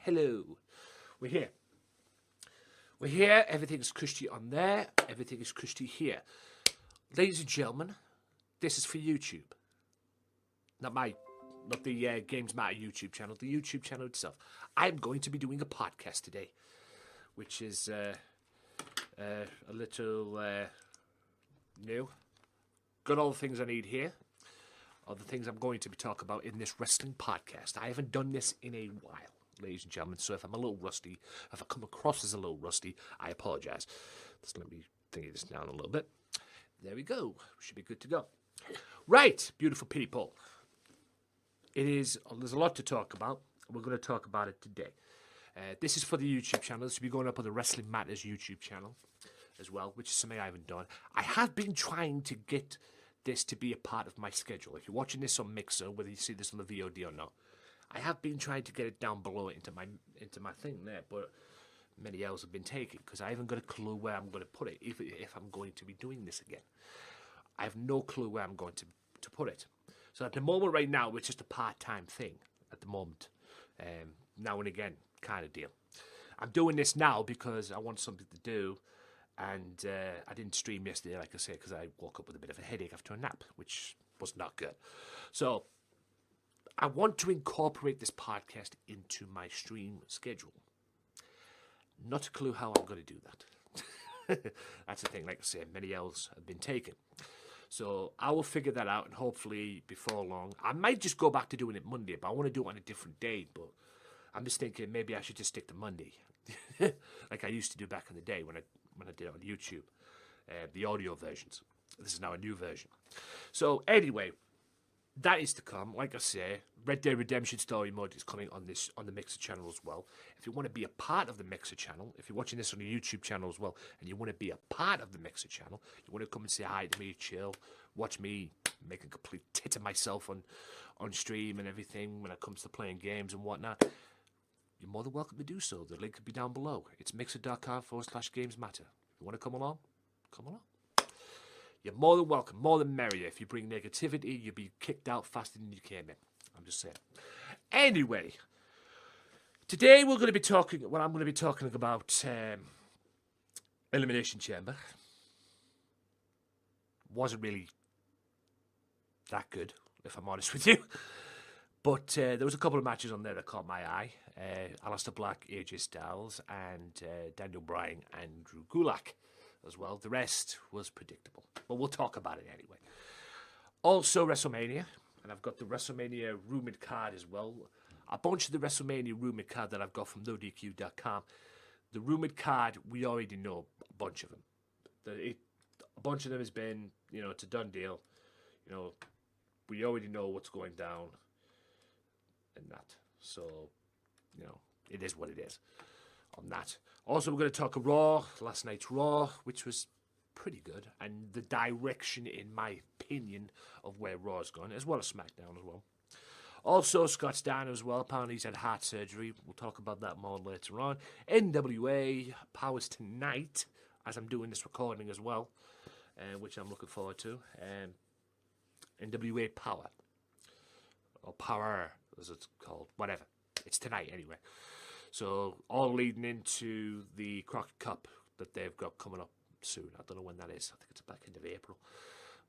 Hello. We're here. We're here. Everything is cushy on there. Everything is cushy here. Ladies and gentlemen, this is for YouTube. Not the Games Matter YouTube channel, the YouTube channel itself. I'm going to be doing a podcast today, which is a little new. Got all the things I need here. All the things I'm going to be talking about in this wrestling podcast. I haven't done this in a while, ladies and gentlemen, so if I'm a little rusty, if I come across as a little rusty, I apologise. Just let me think this down a little bit. There we go. Should be good to go. Right, beautiful people. There's a lot to talk about. We're going to talk about it today. This is for the YouTube channel. This will be going up on the Wrestling Matters YouTube channel as well, which is something I haven't done. I have been trying to get this to be a part of my schedule. If you're watching this on Mixer, whether you see this on the VOD or not, I have been trying to get it down below into my thing there, but many hours have been taken because I haven't got a clue where I'm going to put it if I'm going to be doing this again. I have no clue where I'm going to put it. So at the moment right now, it's just a part-time thing at the moment. Now and again kind of deal. I'm doing this now because I want something to do. And I didn't stream yesterday, like I said, because I woke up with a bit of a headache after a nap, which was not good. So I want to incorporate this podcast into my stream schedule. Not a clue how I'm going to do that. That's the thing. Like I said, many hours have been taken. So I will figure that out, and hopefully before long, I might just go back to doing it Monday, but I want to do it on a different day. But I'm just thinking maybe I should just stick to Monday, like I used to do back in the day when I did it on YouTube, the audio versions. This is now a new version. So anyway, that is to come. Like I say, Red Dead Redemption Story Mode is coming on the Mixer channel as well. If you want to be a part of the Mixer channel, if you're watching this on the YouTube channel as well, and you want to be a part of the Mixer channel, you want to come and say hi to me, chill, watch me make a complete tit of myself on stream and everything when it comes to playing games and whatnot, you're more than welcome to do so. The link could be down below. It's mixer.com/gamesmatter. If you want to come along, come along. You're more than welcome, more than merrier. If you bring negativity, you'll be kicked out faster than you came in. I'm just saying. Anyway, today I'm going to be talking about Elimination Chamber. Wasn't really that good, if I'm honest with you. But there was a couple of matches on there that caught my eye. Aleister Black, AJ Styles, and Daniel Bryan and Drew Gulak as well. The rest was predictable. But we'll talk about it anyway. Also, WrestleMania. And I've got the WrestleMania rumored card as well. A bunch of the WrestleMania rumored card that I've got from NoDQ.com. The rumored card, we already know a bunch of them. A bunch of them has been, it's a done deal. We already know what's going down. And that. So, it is what it is on that. Also, we're going to talk Raw, last night's Raw, which was pretty good. And the direction, in my opinion, of where Raw's gone, as well as Smackdown as well. Also, Scott Steiner as well. Apparently, he's had heart surgery. We'll talk about that more later on. NWA Powers tonight, as I'm doing this recording as well, which I'm looking forward to. NWA Power. Or Power, as it's called. Whatever. It's tonight, anyway. So, all leading into the Crockett Cup that they've got coming up soon. I don't know when that is. I think it's back end of April.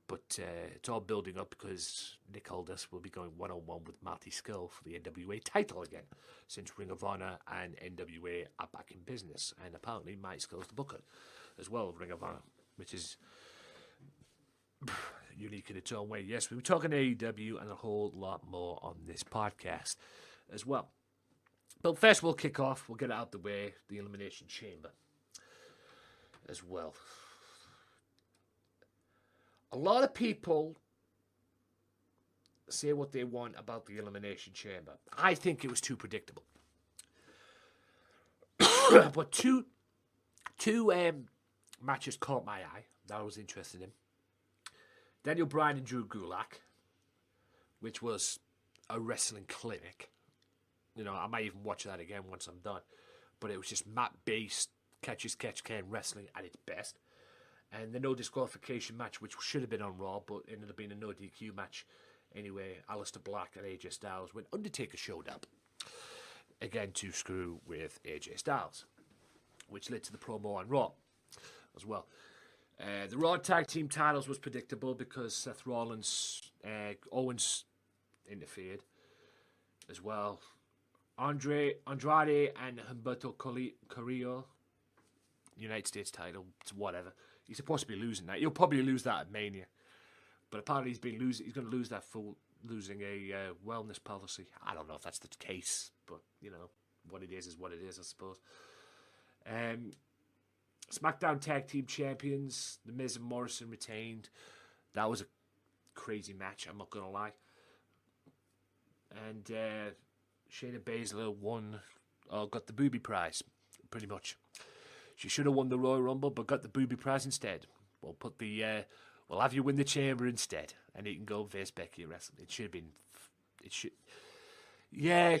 But it's all building up because Nick Aldis will be going one-on-one with Marty Scurll for the NWA title again, since Ring of Honor and NWA are back in business. And apparently Marty Scurll's the booker as well of Ring of Honor, which is unique in its own way. Yes, we were talking AEW and a whole lot more on this podcast as well. But first we'll kick off, we'll get it out the way, the Elimination Chamber as well. A lot of people say what they want about the Elimination Chamber. I think it was too predictable. But two matches caught my eye that I was interested in. Daniel Bryan and Drew Gulak, which was a wrestling clinic. I might even watch that again once I'm done. But it was just mat-based, catch-as-catch-can wrestling at its best. And the no disqualification match, which should have been on Raw, but ended up being a no DQ match anyway. Aleister Black and AJ Styles when Undertaker showed up. again to screw with AJ Styles, which led to the promo on Raw as well. The Raw Tag Team titles was predictable because Seth Rollins, Owens interfered as well. Andrade and Humberto Carrillo, United States title, whatever. He's supposed to be losing that. He'll probably lose that at Mania, but apparently he's going to lose that for losing a wellness policy. I don't know if that's the case, but you know what it is what it is, I suppose. SmackDown Tag Team Champions, The Miz and Morrison retained. That was a crazy match, I'm not going to lie. And Shayna Baszler got the booby prize, pretty much. She should have won the Royal Rumble, but got the booby prize instead. We'll have you win the Chamber instead, and you can go face Becky at Wrestling. It should have been. Yeah,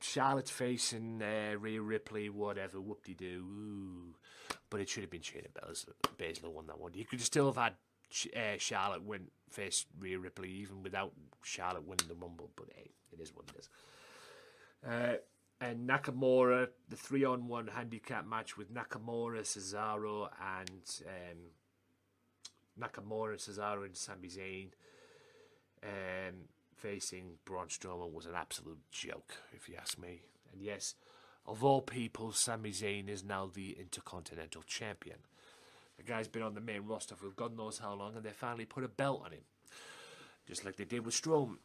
Charlotte's facing Rhea Ripley, whatever, whoop-de-doo. But it should have been Shayna Baszler won that one. You could still have had Charlotte face Rhea Ripley, even without Charlotte winning the Rumble. But hey, it is what it is. And Nakamura, the 3-on-1 handicap match with Nakamura, Cesaro, and Sami Zayn facing Braun Strowman was an absolute joke, if you ask me. And yes, of all people, Sami Zayn is now the Intercontinental Champion. The guy's been on the main roster for God knows how long, and they finally put a belt on him, just like they did with Strowman.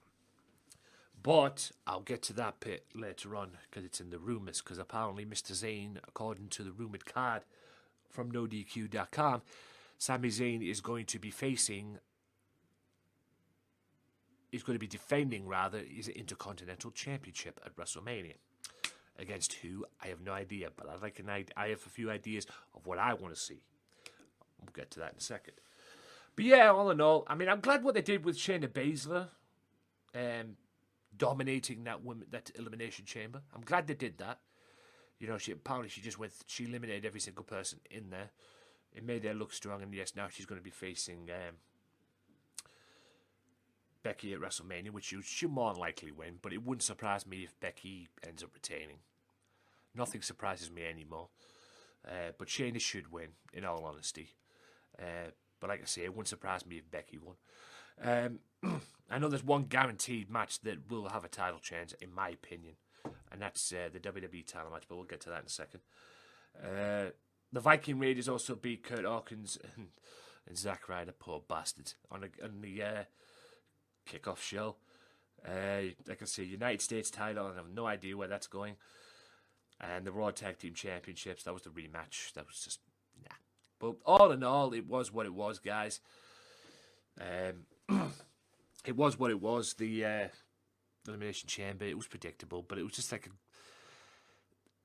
But I'll get to that bit later on because it's in the rumours. Because apparently Mr. Zayn, according to the rumoured card from NoDQ.com, Sami Zayn is going to be defending his Intercontinental Championship at WrestleMania. Against who? I have no idea. But I have a few ideas of what I want to see. We'll get to that in a second. But yeah, all in all, I mean, I'm glad what they did with Shayna Baszler. Dominating that Elimination Chamber. I'm glad they did that. You know, she eliminated every single person in there. It made her look strong, and yes, now she's going to be facing Becky at WrestleMania, which she'll more than likely win, but it wouldn't surprise me if Becky ends up retaining. Nothing surprises me anymore. But Shayna should win, in all honesty. But like I say, it wouldn't surprise me if Becky won. I know there's one guaranteed match that will have a title change, in my opinion, and that's the WWE title match, but we'll get to that in a second. The Viking Raiders also beat Kurt Hawkins and Zack Ryder, poor bastards, on the kickoff show. Like I say, United States title, and I have no idea where that's going. And the Raw Tag Team Championships, that was the rematch. That was just, nah. But all in all, it was what it was, guys. It was what it was. The Elimination Chamber, it was predictable, but it was just like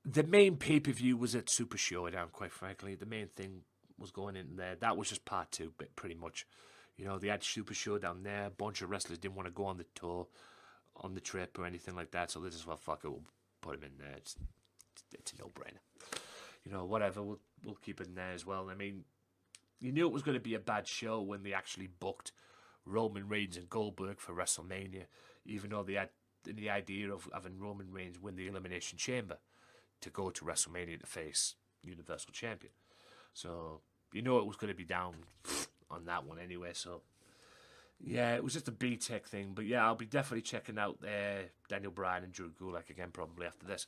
the main pay-per-view was at Super Showdown, quite frankly. The main thing was going in there. That was just part two, but pretty much. You know, they had Super Showdown there. A bunch of wrestlers didn't want to go on the tour, on the trip or anything like that, so they just, well, fuck it, we'll put them in there. It's a no-brainer. You know, whatever, we'll keep it in there as well. I mean, you knew it was going to be a bad show when they actually booked Roman Reigns and Goldberg for WrestleMania, even though they had the idea of having Roman Reigns win the Elimination Chamber to go to WrestleMania to face Universal Champion. So, you know it was going to be down on that one anyway, so yeah, it was just a B-Tech thing, but yeah, I'll be definitely checking out Daniel Bryan and Drew Gulak again probably after this.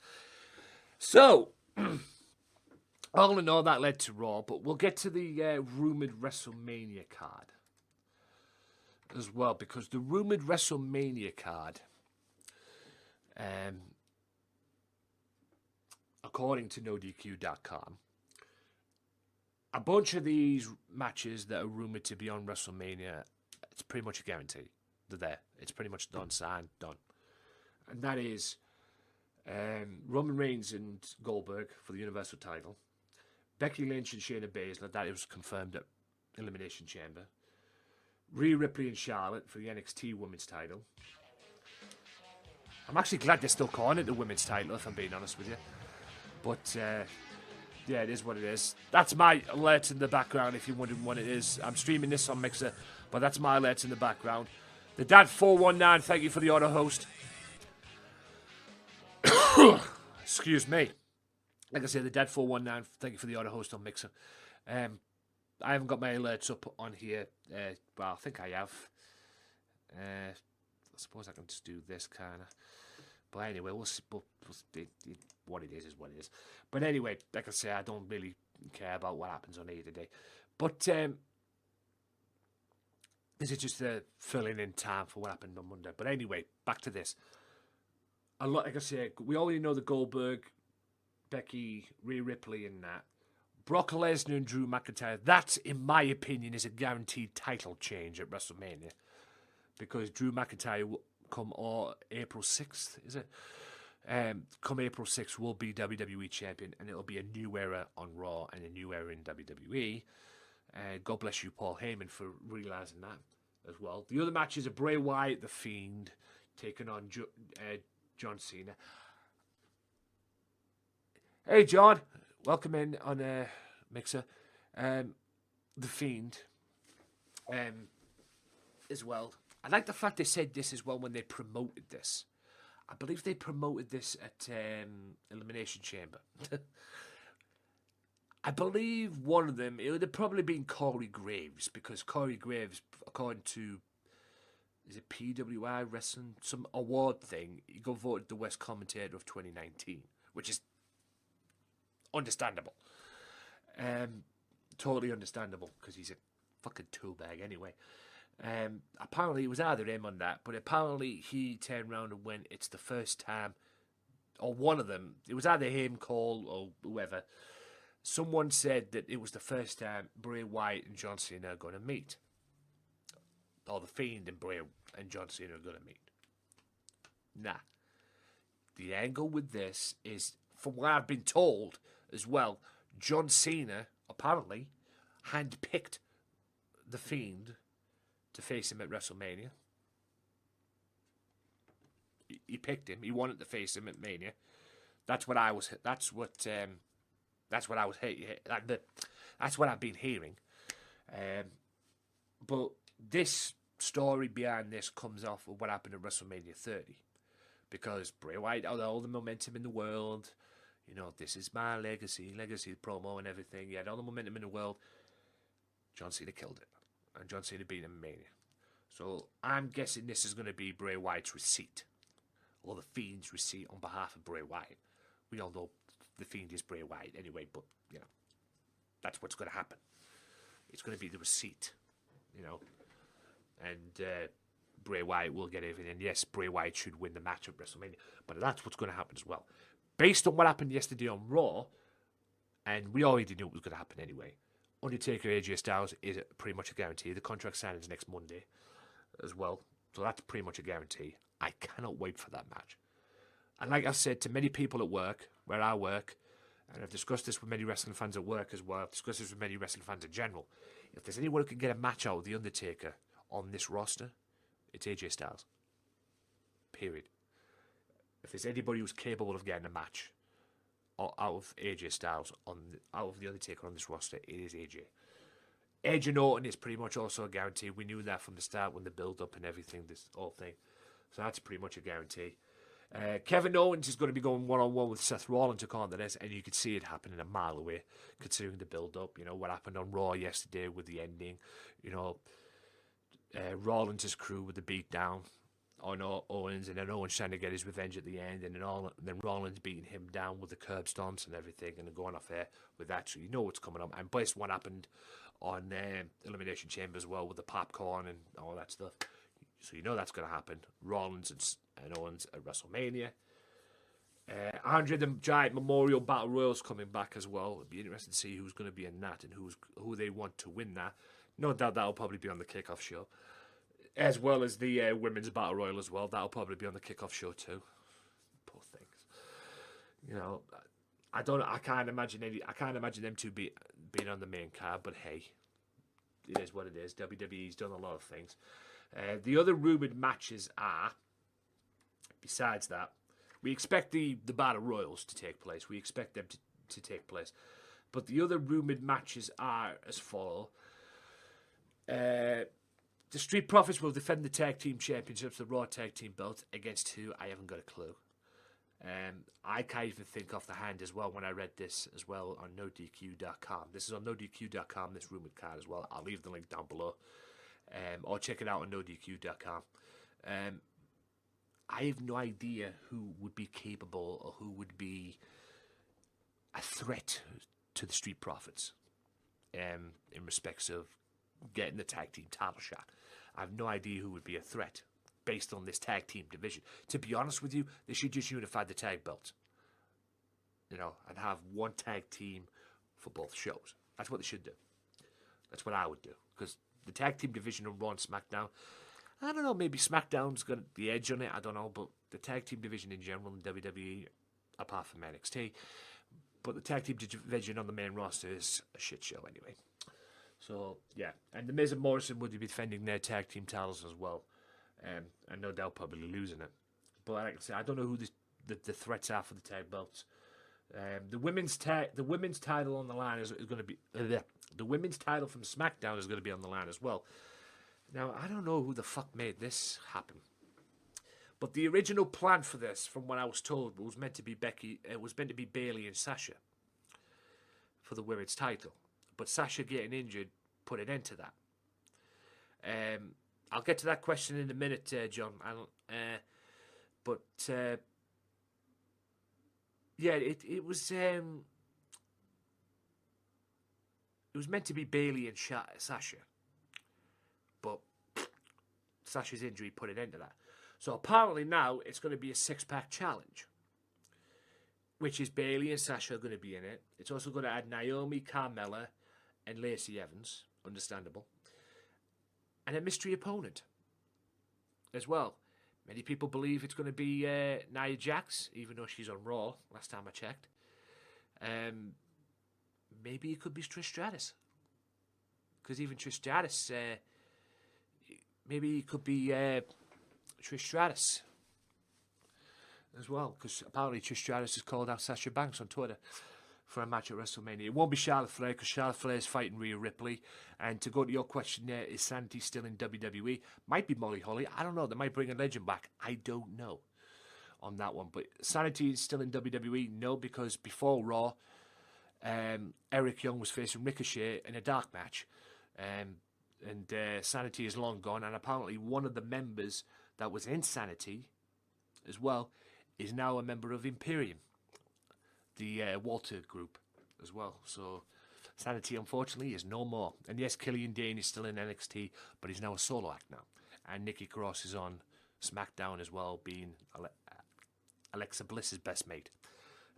So, all in all, that led to Raw, but we'll get to the rumoured WrestleMania card as well, because the rumoured WrestleMania card, according to NoDQ.com, a bunch of these matches that are rumoured to be on WrestleMania, it's pretty much a guarantee. They're there. It's pretty much done, signed, done. And that is Roman Reigns and Goldberg for the Universal title. Becky Lynch and Shayna Baszler, that was confirmed at Elimination Chamber. Rhea Ripley and Charlotte for the NXT Women's title. I'm actually glad they're still calling it the Women's title, if I'm being honest with you. But, yeah, it is what it is. That's my alert in the background, if you're wondering what it is. I'm streaming this on Mixer, but that's my alert in the background. The Dad419, thank you for the auto host. Excuse me. Like I said, the Dead 419. Thank you for the order, host on Mixer. I haven't got my alerts up on here. Well, I think I have. I suppose I can just do this kind of. But anyway, we'll see. What it is what it is. But anyway, like I say, I don't really care about what happens on here today. But this is just filling in time for what happened on Monday. But anyway, back to this. A lot, like I say, we already know the Goldberg, Becky, Rhea Ripley, and that. Brock Lesnar and Drew McIntyre. That, in my opinion, is a guaranteed title change at WrestleMania, because Drew McIntyre will come April 6th, is it? Come April 6th, will be WWE champion, and it'll be a new era on Raw and a new era in WWE. God bless you, Paul Heyman, for realising that as well. The other matches are Bray Wyatt, The Fiend, taking on John Cena. Hey, John. Welcome in on Mixer. The Fiend as well. I like the fact they said this as well when they promoted this. I believe they promoted this at Elimination Chamber. I believe one of them, it would have probably been Corey Graves, because Corey Graves, according to, is it PWI Wrestling, some award thing, he got voted the West Commentator of 2019, which is understandable. Totally understandable, because he's a fucking tool bag anyway. Apparently it was either him on that, but apparently he turned around and went, it's the first time, or one of them, it was either him, Cole, or whoever. Someone said that it was the first time Bray Wyatt and John Cena are going to meet. Or The Fiend and Bray and John Cena are going to meet. Nah. The angle with this is, from what I've been told as well, John Cena apparently handpicked The Fiend to face him at WrestleMania. He picked him. He wanted to face him at Mania. That's what I've been hearing. But this story behind this comes off of what happened at WrestleMania 30. Because Bray Wyatt had all the momentum in the world. You know, this is my legacy promo and everything. He had all the momentum in the world. John Cena killed it. And John Cena beat him in Mania. So I'm guessing this is going to be Bray Wyatt's receipt. Or The Fiend's receipt on behalf of Bray Wyatt. We all know The Fiend is Bray Wyatt anyway, but, you know, that's what's going to happen. It's going to be the receipt, you know. And Bray Wyatt will get everything. And yes, Bray Wyatt should win the match at WrestleMania. But that's what's going to happen as well. Based on what happened yesterday on Raw, and we already knew it was going to happen anyway, Undertaker AJ Styles is pretty much a guarantee. The contract signing is next Monday as well. So that's pretty much a guarantee. I cannot wait for that match. And like I said to many people at work, where I work, and I've discussed this with many wrestling fans at work as well, I've discussed this with many wrestling fans in general, if there's anyone who can get a match out of The Undertaker on this roster, it's AJ Styles. Period. If there's anybody who's capable of getting a match out of AJ Styles, out of The Undertaker on this roster, it is AJ. Edge and Orton is pretty much also a guarantee. We knew that from the start when the build-up and everything, this whole thing. So that's pretty much a guarantee. Kevin Owens is going to be going one-on-one with Seth Rollins according to this, and you could see it happening a mile away, considering the build-up. You know, what happened on Raw yesterday with the ending. You know, Rollins' crew with the beatdown on Owens, and then Owens trying to get his revenge at the end, and then Rollins beating him down with the curb stomps and everything, and then going off there with that. So you know what's coming up. And based on what happened on Elimination Chamber as well with the popcorn and all that stuff. So you know that's going to happen. Rollins and Owens at WrestleMania. Andre the Giant Memorial Battle Royals coming back as well. It'll be interesting to see who's going to be in that and who they want to win that. No doubt that'll probably be on the kickoff show. As well as the Women's Battle Royal as well. That'll probably be on the kickoff show too. Poor things. You know, I can't imagine them two being on the main card, but hey, it is what it is. WWE's done a lot of things. The other rumoured matches are, besides that, we expect the Battle Royals to take place. We expect them to take place. But the other rumoured matches are as follow. The Street Profits will defend the Tag Team Championships, the Raw Tag Team belts, against who? I haven't got a clue. I can't even think off the hand as well when I read this as well on NoDQ.com. This is on NoDQ.com, this rumored card as well. I'll leave the link down below. Or check it out on NoDQ.com. I have no idea who would be capable or who would be a threat to the Street Profits in respects of getting the tag team title shot. I have no idea who would be a threat based on this tag team division. To be honest with you, they should just unify the tag belts, and have one tag team for both shows. That's what they should do. That's what I would do, because the tag team division on Raw and SmackDown, I don't know, maybe SmackDown's got the edge on it, I don't know, but the tag team division in general in WWE, apart from NXT, but the tag team division on the main roster is a shit show anyway. So, yeah, and The Miz and Morrison would be defending their tag team titles as well. And no doubt probably losing it. But like I say, I don't know who the threats are for the tag belts. The women's title on the line is going to be the women's title from SmackDown is going to be on the line as well. Now I don't know who the fuck made this happen, but the original plan for this, from what I was told, was meant to be Bayley and Sasha for the women's title, but Sasha getting injured put an end to that. I'll get to that question in a minute, John. It was meant to be Bayley and Sasha, but Sasha's injury put an end to that. So apparently now it's going to be a 6-pack challenge, which is Bayley and Sasha are going to be in it. It's also going to add Naomi, Carmella, and Lacey Evans. Understandable. And a mystery opponent as well. Many people believe it's going to be Nia Jax, even though she's on Raw, last time I checked. Maybe it could be Trish Stratus. Because even Trish Stratus, maybe it could be Trish Stratus as well. Because apparently Trish Stratus has called out Sasha Banks on Twitter for a match at WrestleMania. It won't be Charlotte Flair, because Charlotte Flair is fighting Rhea Ripley. And to go to your question there, is Sanity still in WWE? Might be Molly Holly. I don't know. They might bring a legend back. I don't know on that one. But Sanity is still in WWE? No, because before Raw, Eric Young was facing Ricochet in a dark match. And Sanity is long gone. And apparently one of the members that was in Sanity as well is now a member of Imperium, the Walter group as well. So Sanity, unfortunately, is no more. And yes, Killian Dane is still in NXT, but he's now a solo act now. And Nikki Cross is on SmackDown as well, being Alexa Bliss's best mate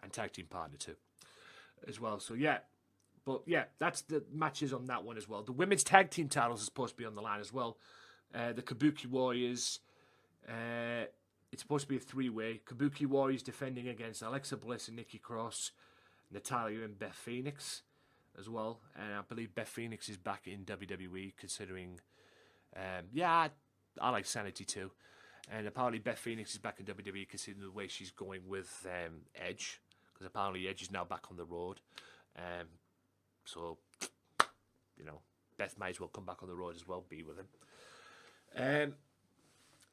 and tag team partner too as well. So yeah, but yeah, that's the matches on that one as well. The women's tag team titles are supposed to be on the line as well. The Kabuki Warriors, it's supposed to be a 3-way. Kabuki Warriors defending against Alexa Bliss and Nikki Cross, Natalya and Beth Phoenix as well. And I believe Beth Phoenix is back in WWE, considering, I like Sanity too. And apparently Beth Phoenix is back in WWE, considering the way she's going with Edge, because apparently Edge is now back on the road. So, Beth might as well come back on the road as well, be with him.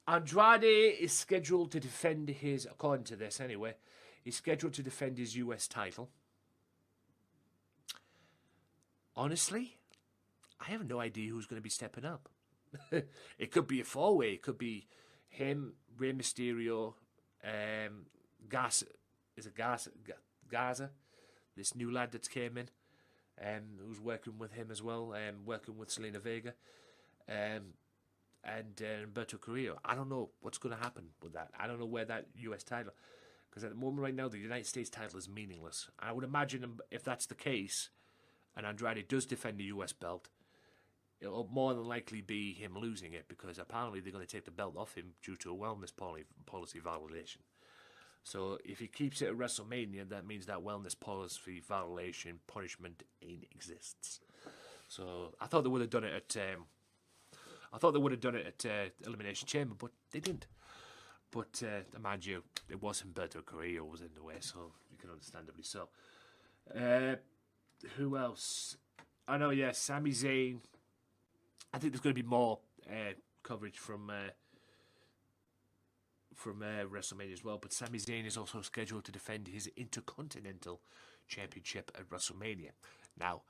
Andrade is scheduled to defend his, according to this anyway, he's scheduled to defend his US title. Honestly, I have no idea who's going to be stepping up. It could be a 4-way. It could be him, Rey Mysterio, Gaza, this new lad that's came in, who's working with him as well, working with Selena Vega, and Humberto Carrillo. I don't know what's going to happen with that. I don't know where that US title, because at the moment right now the United States title is meaningless. I would imagine if that's the case, and Andrade does defend the US belt, it'll more than likely be him losing it, because apparently they're going to take the belt off him due to a wellness policy violation. So if he keeps it at WrestleMania, that means that wellness policy violation punishment ain't exists. So I thought they would have done it at Elimination Chamber, but they didn't. But mind you, it was Humberto Carrillo was in the way, so you can understandably so. Who else? I know, yes, Sami Zayn. I think there's going to be more coverage from from WrestleMania as well. But Sami Zayn is also scheduled to defend his Intercontinental Championship at WrestleMania. Now,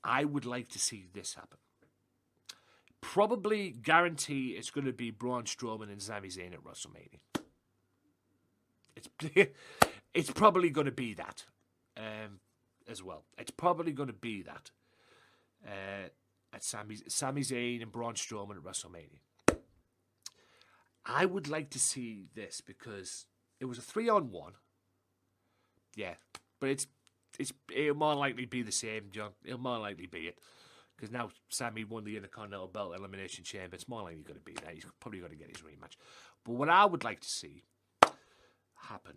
I would like to see this happen. Probably guarantee it's going to be Braun Strowman and Sami Zayn at WrestleMania. It's probably going to be that as well. It's probably going to be that at Sami Zayn and Braun Strowman at WrestleMania. I would like to see this because it was a 3-on-1. Yeah, but it'll more likely be the same, John. It'll more likely be it. Because now Sami won the Intercontinental Belt Elimination Chamber. It's more likely going to be that. He's probably going to get his rematch. But what I would like to see happen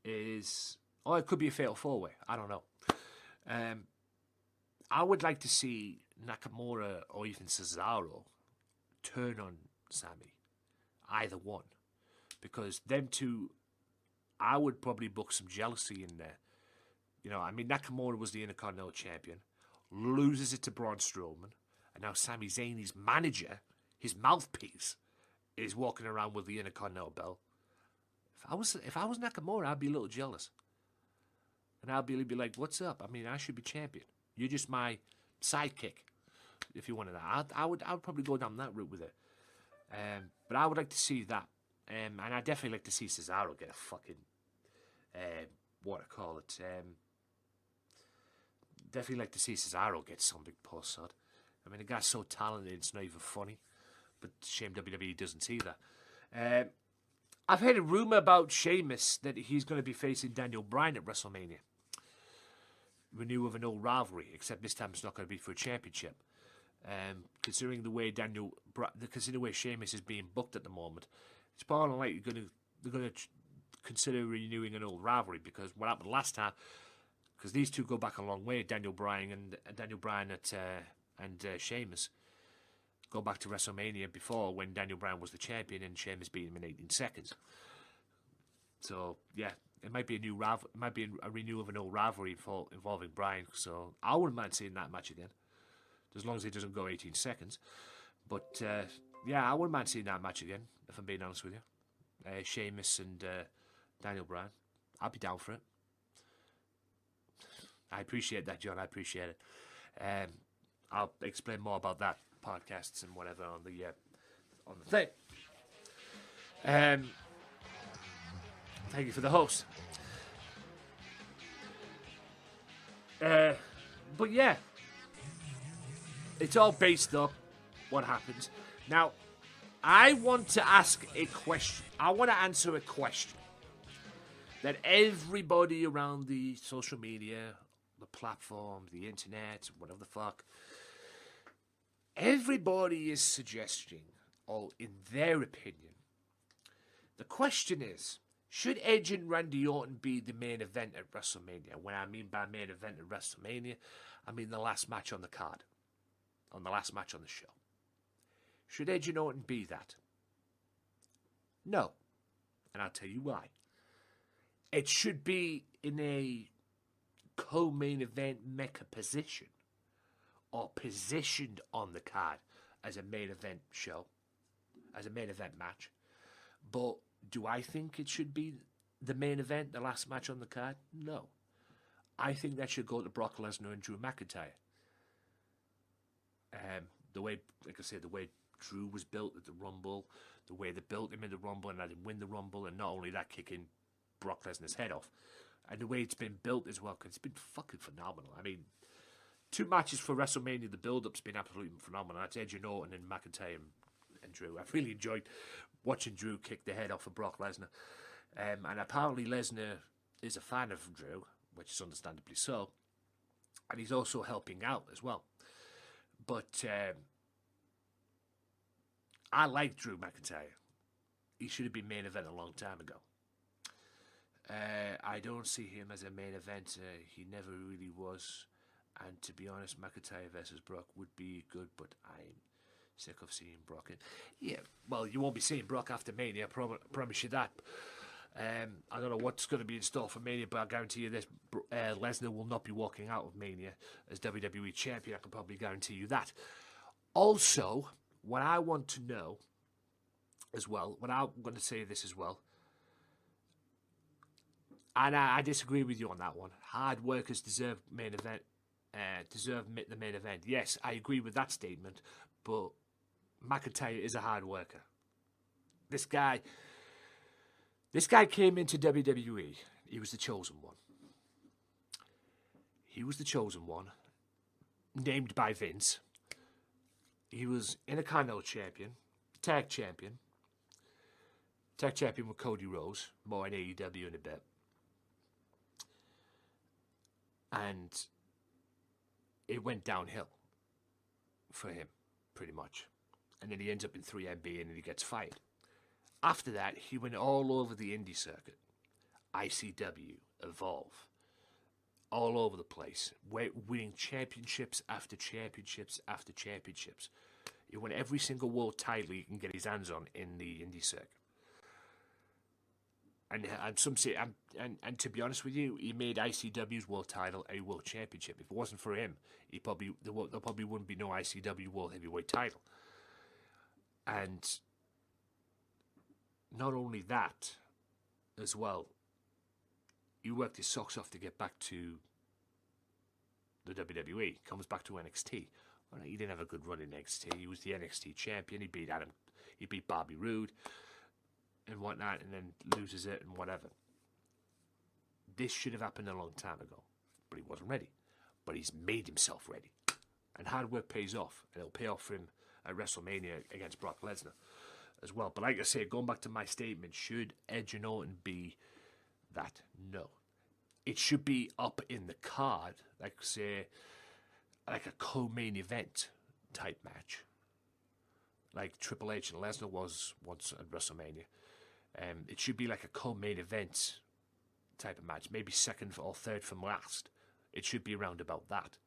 is... Oh, it could be a fatal four-way. I don't know. I would like to see Nakamura or even Cesaro turn on Sami. Either one. Because them two, I would probably book some jealousy in there. You know, I mean, Nakamura was the Intercontinental Champion. Loses it to Braun Strowman, and now Sami Zayn, his manager, his mouthpiece, is walking around with the Intercontinental belt. If I was Nakamura, I'd be a little jealous, and I'd be like, "What's up? I mean, I should be champion. You're just my sidekick." If you wanted that, I would probably go down that route with it. But I would like to see that, and I definitely like to see Cesaro get a fucking definitely like to see Cesaro get some big puss on. I mean, the guy's so talented, it's not even funny. But shame WWE doesn't see that. I've heard a rumour about Sheamus that he's going to be facing Daniel Bryan at WrestleMania. Renew of an old rivalry, except this time it's not going to be for a championship. Considering the way Sheamus is being booked at the moment, it's probably like they're going to consider renewing an old rivalry, because what happened last time. Because these two go back a long way, Daniel Bryan and Sheamus go back to WrestleMania before, when Daniel Bryan was the champion and Sheamus beat him in 18 seconds. So yeah, it might be a renewal of an old rivalry involving Bryan. So I wouldn't mind seeing that match again, as long as it doesn't go 18 seconds. But yeah, I wouldn't mind seeing that match again, if I'm being honest with you. Sheamus and Daniel Bryan, I'd be down for it. I appreciate that, John. I appreciate it. I'll explain more about that, podcasts and whatever, on the thing. Thank you for the host. But yeah, it's all based up what happens. Now, I want to ask a question. I want to answer a question that everybody around the social media, the platforms, the internet, whatever the fuck, everybody is suggesting, or in their opinion, the question is, should Edge and Randy Orton be the main event at WrestleMania? When I mean by main event at WrestleMania, I mean the last match on the card, on the last match on the show. Should Edge and Orton be that? No. And I'll tell you why. It should be in a co-main event mecha position, or positioned on the card as a main event show, as a main event match. But do I think it should be the main event, the last match on the card? No. I think that should go to Brock Lesnar and Drew McIntyre. The way, like I said, the way Drew was built at the Rumble, the way they built him in the Rumble and let him win the Rumble, and not only that, kicking Brock Lesnar's head off. And the way it's been built as well, because it's been fucking phenomenal. I mean, 2 matches for WrestleMania, the build-up's been absolutely phenomenal. That's Edge and Orton and McIntyre and Drew. I've really enjoyed watching Drew kick the head off of Brock Lesnar. And apparently Lesnar is a fan of Drew, which is understandably so. And he's also helping out as well. But I like Drew McIntyre. He should have been main event a long time ago. I don't see him as a main event. He never really was. And to be honest, McIntyre versus Brock would be good, but I'm sick of seeing Brock. Yeah, well, you won't be seeing Brock after Mania, I promise you that. I don't know what's going to be in store for Mania, but I guarantee you this, Lesnar will not be walking out of Mania as WWE Champion. I can probably guarantee you that. Also, what I want to know as well. But I'm going to say this as well. And I disagree with you on that one. Hard workers deserve main event. Deserve the main event. Yes, I agree with that statement. But McIntyre is a hard worker. This guy came into WWE. He was the chosen one. He was the chosen one, named by Vince. He was Intercontinental Champion, Tag Champion with Cody Rhodes, more in AEW in a bit. And it went downhill for him, pretty much. And then he ends up in 3MB and then he gets fired. After that, he went all over the indie circuit. ICW, Evolve, all over the place, winning championships after championships after championships. He won every single world title he can get his hands on in the indie circuit. And some say, and to be honest with you, he made ICW's world title a world championship. If it wasn't for him, there probably wouldn't be no ICW world heavyweight title. And not only that, as well, he worked his socks off to get back to the WWE. Comes back to NXT. Well, he didn't have a good run in NXT. He was the NXT champion. He beat Bobby Roode and whatnot, and then loses it and whatever. This should have happened a long time ago, but he wasn't ready. But he's made himself ready, and hard work pays off, and it'll pay off for him at WrestleMania against Brock Lesnar as well. But like I say, going back to my statement, should Edge and Orton be that? No. It should be up in the card, like say, like a co-main event type match, like Triple H and Lesnar was once at WrestleMania. It should be like a co-main event type of match, maybe second or third from last. It should be around about that.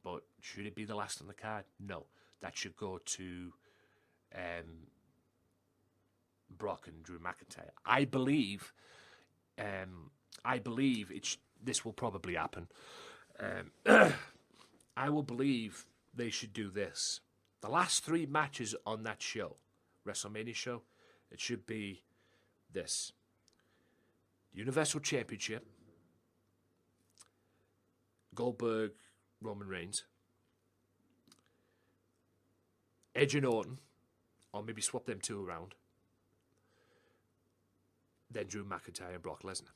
But should it be the last on the card? No. That should go to Brock and Drew McIntyre. I believe this will probably happen. I will believe they should do this. The last 3 matches on that show, WrestleMania show, it should be this: Universal Championship, Goldberg, Roman Reigns, Edge and Orton, or maybe swap them 2 around, then Drew McIntyre and Brock Lesnar.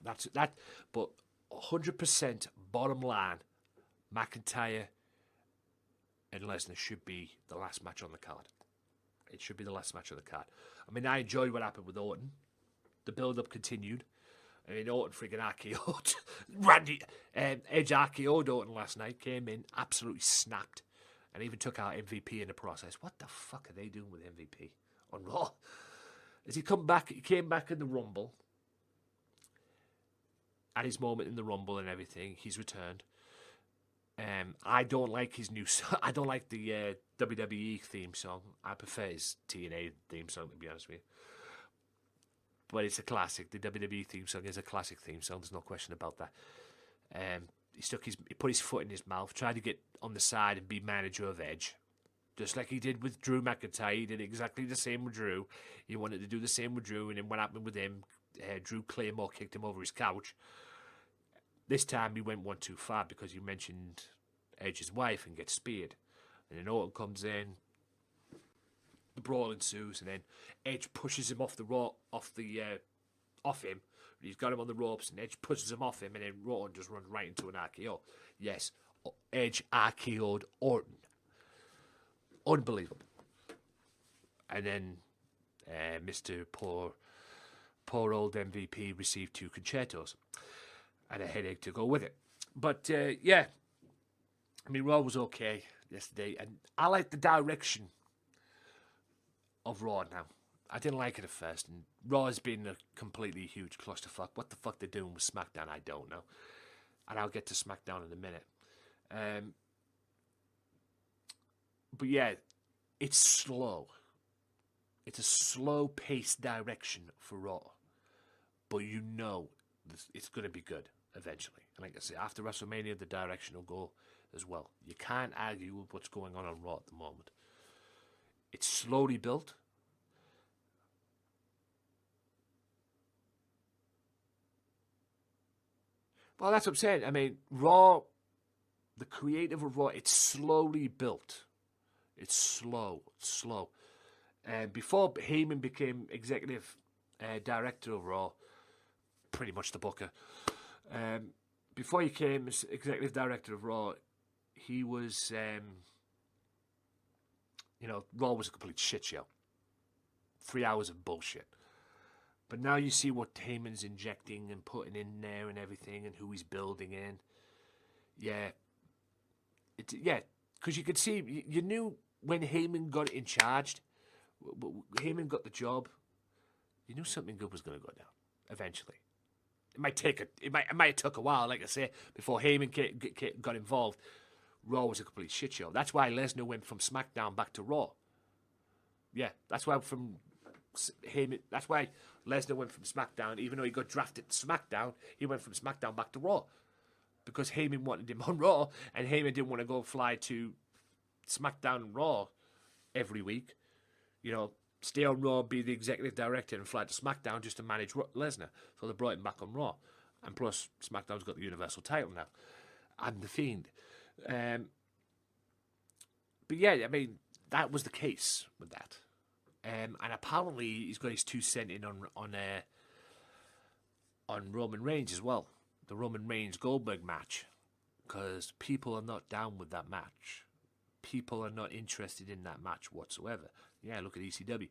That's that. But 100% bottom line, McIntyre and Lesnar should be the last match on the card. It should be the last match on the card. I mean, I enjoyed what happened with Orton. The build-up continued. I mean, Orton freaking RKO'd Edge RKO'd Orton last night. Came in, absolutely snapped, and even took out MVP in the process. What the fuck are they doing with MVP on Raw? As he came back in the Rumble. At his moment in the Rumble and everything, he's returned. I don't like his new song. I don't like the WWE theme song. I prefer his TNA theme song, to be honest with you. But it's a classic. The WWE theme song is a classic theme song. There's no question about that. He put his foot in his mouth, tried to get on the side and be manager of Edge. Just like he did with Drew McIntyre. He did exactly the same with Drew. He wanted to do the same with Drew, and then what happened with him, Drew Claymore kicked him over his couch. This time he went one too far because you mentioned Edge's wife and gets speared. And then Orton comes in, the brawl ensues, and then Edge pushes him off him. He's got him on the ropes, and Edge pushes him off him, and then Orton just runs right into an RKO. Yes, Edge RKO'd Orton. Unbelievable. And then Mr. Poor old MVP received 2 concertos and a headache to go with it. But yeah, I mean, Raw was okay yesterday, and I like the direction of Raw now. I didn't like it at first, and Raw has been a completely huge clusterfuck. What the fuck they're doing with Smackdown, I don't know. And I'll get to Smackdown in a minute. But yeah, it's slow. It's a slow-paced direction for Raw. But you know it's going to be good eventually. And like I say, after WrestleMania, the direction will go as well. You can't argue with what's going on Raw at the moment. It's slowly built. Well, that's what I'm saying. I mean, Raw, the creative of Raw, it's slowly built. It's slow. And before Heyman became executive director of Raw, pretty much the booker, before he became executive director of Raw, he was, Raw was a complete shit show. 3 hours of bullshit. But now you see what Heyman's injecting and putting in there and everything, and who he's building in. Yeah. Because you could see, you knew when Heyman got in charge, Heyman got the job, you knew something good was going to go down eventually. It might have took a while, like I say, before Heyman got involved. Raw was a complete shit show. That's why Lesnar went from SmackDown back to Raw. Yeah, that's why That's why Lesnar went from SmackDown, even though he got drafted to SmackDown, he went from SmackDown back to Raw. Because Heyman wanted him on Raw, and Heyman didn't want to go fly to SmackDown and Raw every week. Stay on Raw, be the executive director, and fly to SmackDown just to manage Lesnar. So they brought him back on Raw. And plus, SmackDown's got the Universal title now. And The Fiend. But yeah, I mean, that was the case with that. And apparently he's got his 2 cents in on Roman Reigns as well. The Roman Reigns-Goldberg match. Because people are not down with that match. People are not interested in that match whatsoever. Yeah, look at ECW.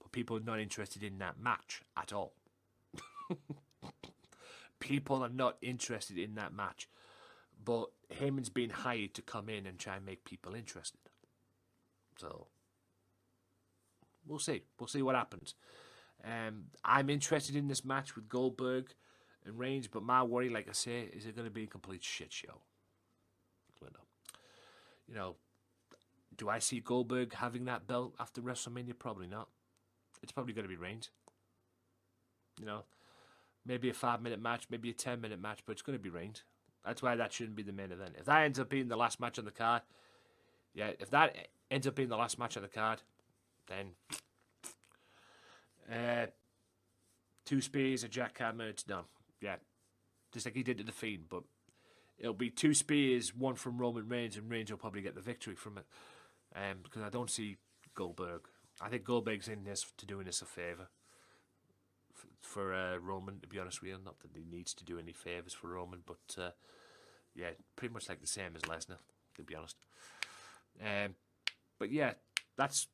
But people are not interested in that match at all. People are not interested in that match. But Heyman's been hired to come in and try and make people interested. So, we'll see. We'll see what happens. I'm interested in this match with Goldberg and Reigns, but my worry, like I say, is it going to be a complete shit show? Do I see Goldberg having that belt after WrestleMania? Probably not. It's probably going to be Reigns. Maybe a 5-minute match, maybe a 10-minute match, but it's going to be Reigns. That's why that shouldn't be the main event. If that ends up being the last match on the card, then 2 spears, a jackhammer, it's done. Yeah, just like he did to The Fiend, but it'll be 2 spears, 1 from Roman Reigns, and Reigns will probably get the victory from it. Because I don't see Goldberg. I think Goldberg's in this to doing us a favour for Roman, to be honest with you. Not that he needs to do any favours for Roman, but yeah, pretty much like the same as Lesnar, to be honest. But yeah, that's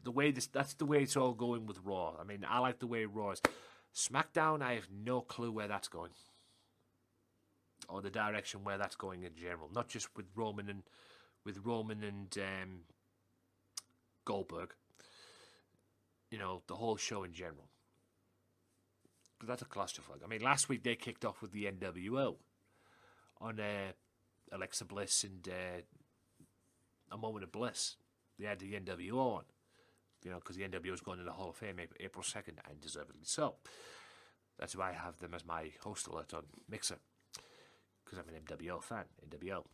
the way it's all going with Raw. I mean, I like the way Raw is. SmackDown, I have no clue where that's going, or the direction where that's going in general. Not just with Roman and Goldberg. The whole show in general. But that's a clusterfuck. I mean, last week they kicked off with the NWO on Alexa Bliss and A Moment of Bliss. They had the NWO on. Because the NWO is going to the Hall of Fame April 2nd, and deservedly so. That's why I have them as my host alert on Mixer. Because I'm an NWO fan. NWO.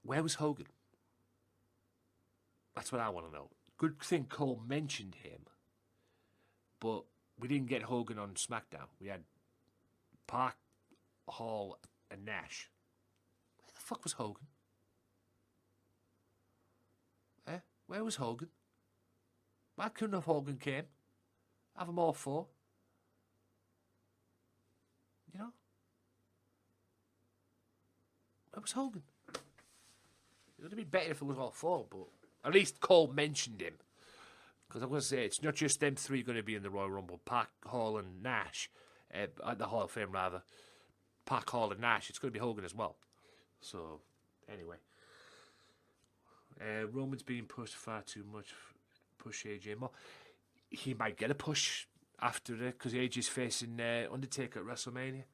Where was Hogan? That's what I want to know. Good thing Cole mentioned him. But we didn't get Hogan on SmackDown. We had Park, Hall, and Nash. Where the fuck was Hogan? Where was Hogan? Why couldn't have Hogan came? Have them all 4. Where was Hogan? It would have been better if it was all 4, but at least Cole mentioned him. Because I'm going to say, it's not just them 3 going to be in the Royal Rumble. Park, Hall, and Nash. At the Hall of Fame, rather. Park, Hall, and Nash. It's going to be Hogan as well. So, anyway. Roman's being pushed far too much. Push AJ more. He might get a push after it, because AJ's facing Undertaker at WrestleMania.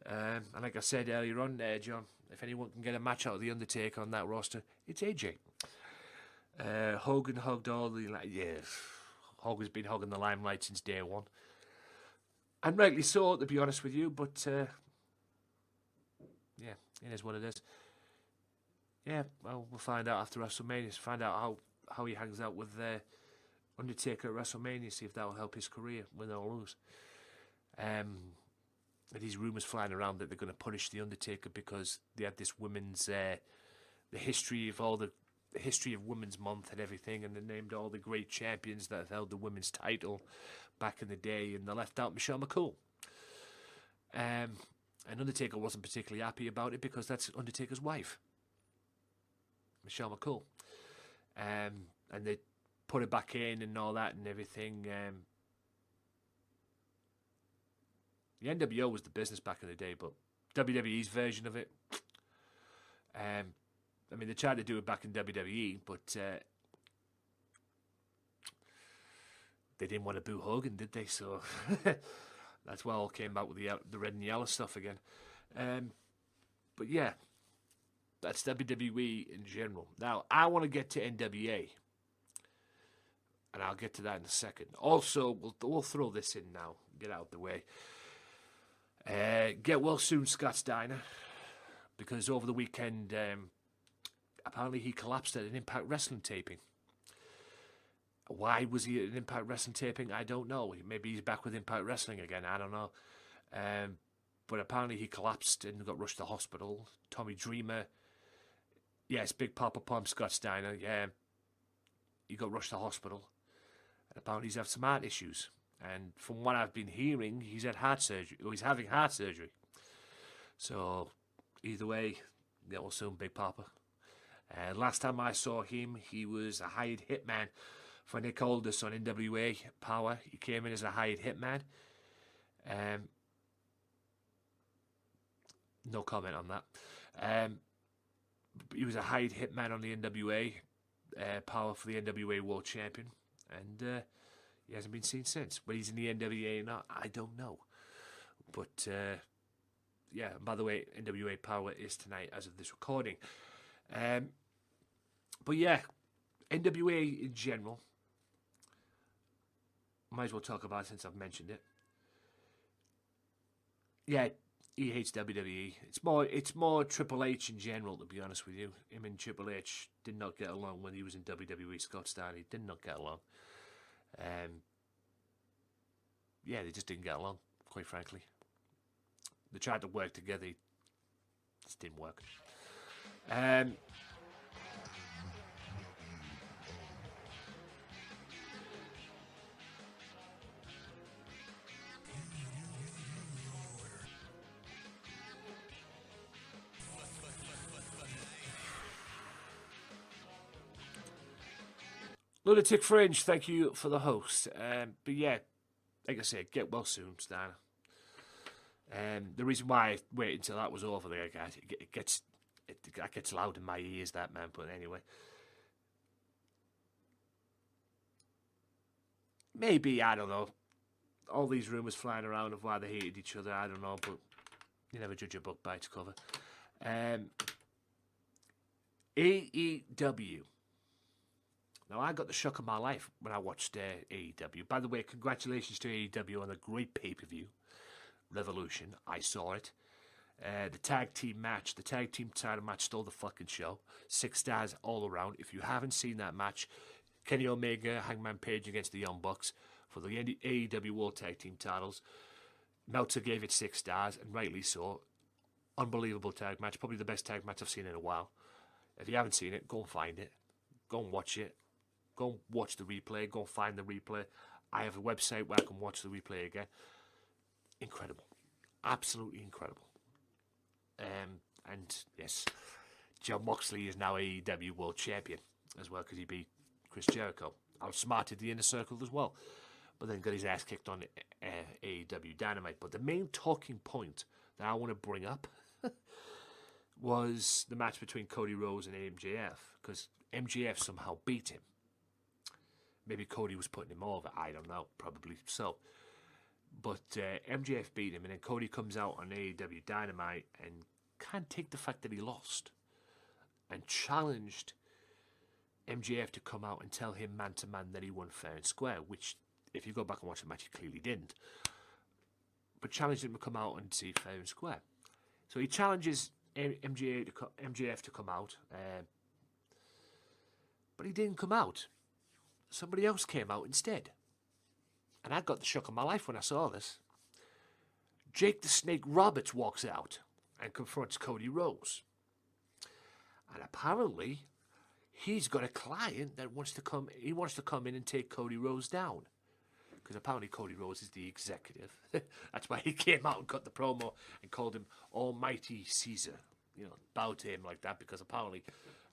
And like I said earlier on, John, if anyone can get a match out of the Undertaker on that roster, it's AJ. Hogan hugged all the... Hogan's been hugging the limelight since day one. And rightly so, to be honest with you, but... yeah, it is what it is. yeah, well, we'll find out after WrestleMania. Find out how he hangs out with Undertaker at WrestleMania. See if that will help his career, win or lose. These rumours flying around that they're going to punish the Undertaker because they had this women's the history of Women's Month and everything, and they named all the great champions that have held the women's title back in the day, and they left out Michelle McCool. And Undertaker wasn't particularly happy about it because that's Undertaker's wife, Michelle McCool. And they put it back in and all that and everything. The NWO was the business back in the day, but WWE's version of it, I mean, they tried to do it back in WWE, but they didn't want to boo Hogan, did they? So that's why all came out with the red and yellow stuff again. But yeah, that's WWE in general. Now, I want to get to NWA, and I'll get to that in a second. Also, we'll throw this in now, get out of the way. Get well soon, Scott Steiner, because over the weekend, apparently he collapsed at an Impact Wrestling taping. Why was he at an Impact Wrestling taping? I don't know. Maybe he's back with Impact Wrestling again. I don't know. But apparently he collapsed and got rushed to hospital. Tommy Dreamer, yes, Big Papa Pump, Scott Steiner, yeah, he got rushed to hospital. And apparently he's had some heart issues. And from what I've been hearing, he's had heart surgery. Or he's having heart surgery. So either way, get well soon, Big Papa. Last time I saw him, he was a hired hitman for Nick Aldis on NWA Power. He came in as a hired hitman. No comment on that. He was a hired hitman on the NWA Power for the NWA World Champion. And he hasn't been seen since. But he's in the NWA or not, I don't know. But, yeah, by the way, NWA Power is tonight as of this recording. But yeah, NWA in general, might as well talk about it since I've mentioned it. Yeah, he hates WWE. It's more Triple H in general, to be honest with you. Him and Triple H did not get along when he was in WWE. Scott Steiner did not get along. Yeah, they just didn't get along, quite frankly. They tried to work together. It just didn't work. Lunatic Fringe, thank you for the host. But yeah, like I said, get well soon, Steiner. The reason why I waited until that was over there, guys, it gets loud in my ears, that, man. But anyway, maybe, I don't know. All these rumours flying around of why they hated each other, I don't know, but you never judge a book by its cover. AEW. Now, I got the shock of my life when I watched AEW. By the way, congratulations to AEW on a great pay-per-view, Revolution. I saw it. The tag team match, the tag team title match stole the fucking show. 6 stars all around. If you haven't seen that match, Kenny Omega, Hangman Page against the Young Bucks for the AEW World Tag Team titles. Meltzer gave it 6 stars, and rightly so. Unbelievable tag match. Probably the best tag match I've seen in a while. If you haven't seen it, go and find it. Go and watch it. Go and watch the replay. Go and find the replay. I have a website where I can watch the replay again. Incredible. Absolutely incredible. And yes, Jon Moxley is now AEW World Champion as well because he beat Chris Jericho. Outsmarted the Inner Circle as well. But then got his ass kicked on AEW Dynamite. But the main talking point that I want to bring up was the match between Cody Rhodes and MJF. Because MJF somehow beat him. Maybe Cody was putting him over. I don't know. Probably so. But MJF beat him. And then Cody comes out on AEW Dynamite and can't take the fact that he lost. And challenged MJF to come out and tell him man-to-man that he won fair and square. Which, if you go back and watch the match, he clearly didn't. But challenged him to come out and see fair and square. So he challenges MJF to come out, but he didn't come out. Somebody else came out instead. And I got the shock of my life when I saw this. Jake the Snake Roberts walks out and confronts Cody Rhodes. And apparently, he's got a client that wants to come. He wants to come in and take Cody Rhodes down. Because apparently Cody Rhodes is the executive. That's why he came out and cut the promo and called him Almighty Caesar. You know, bow to him like that because apparently,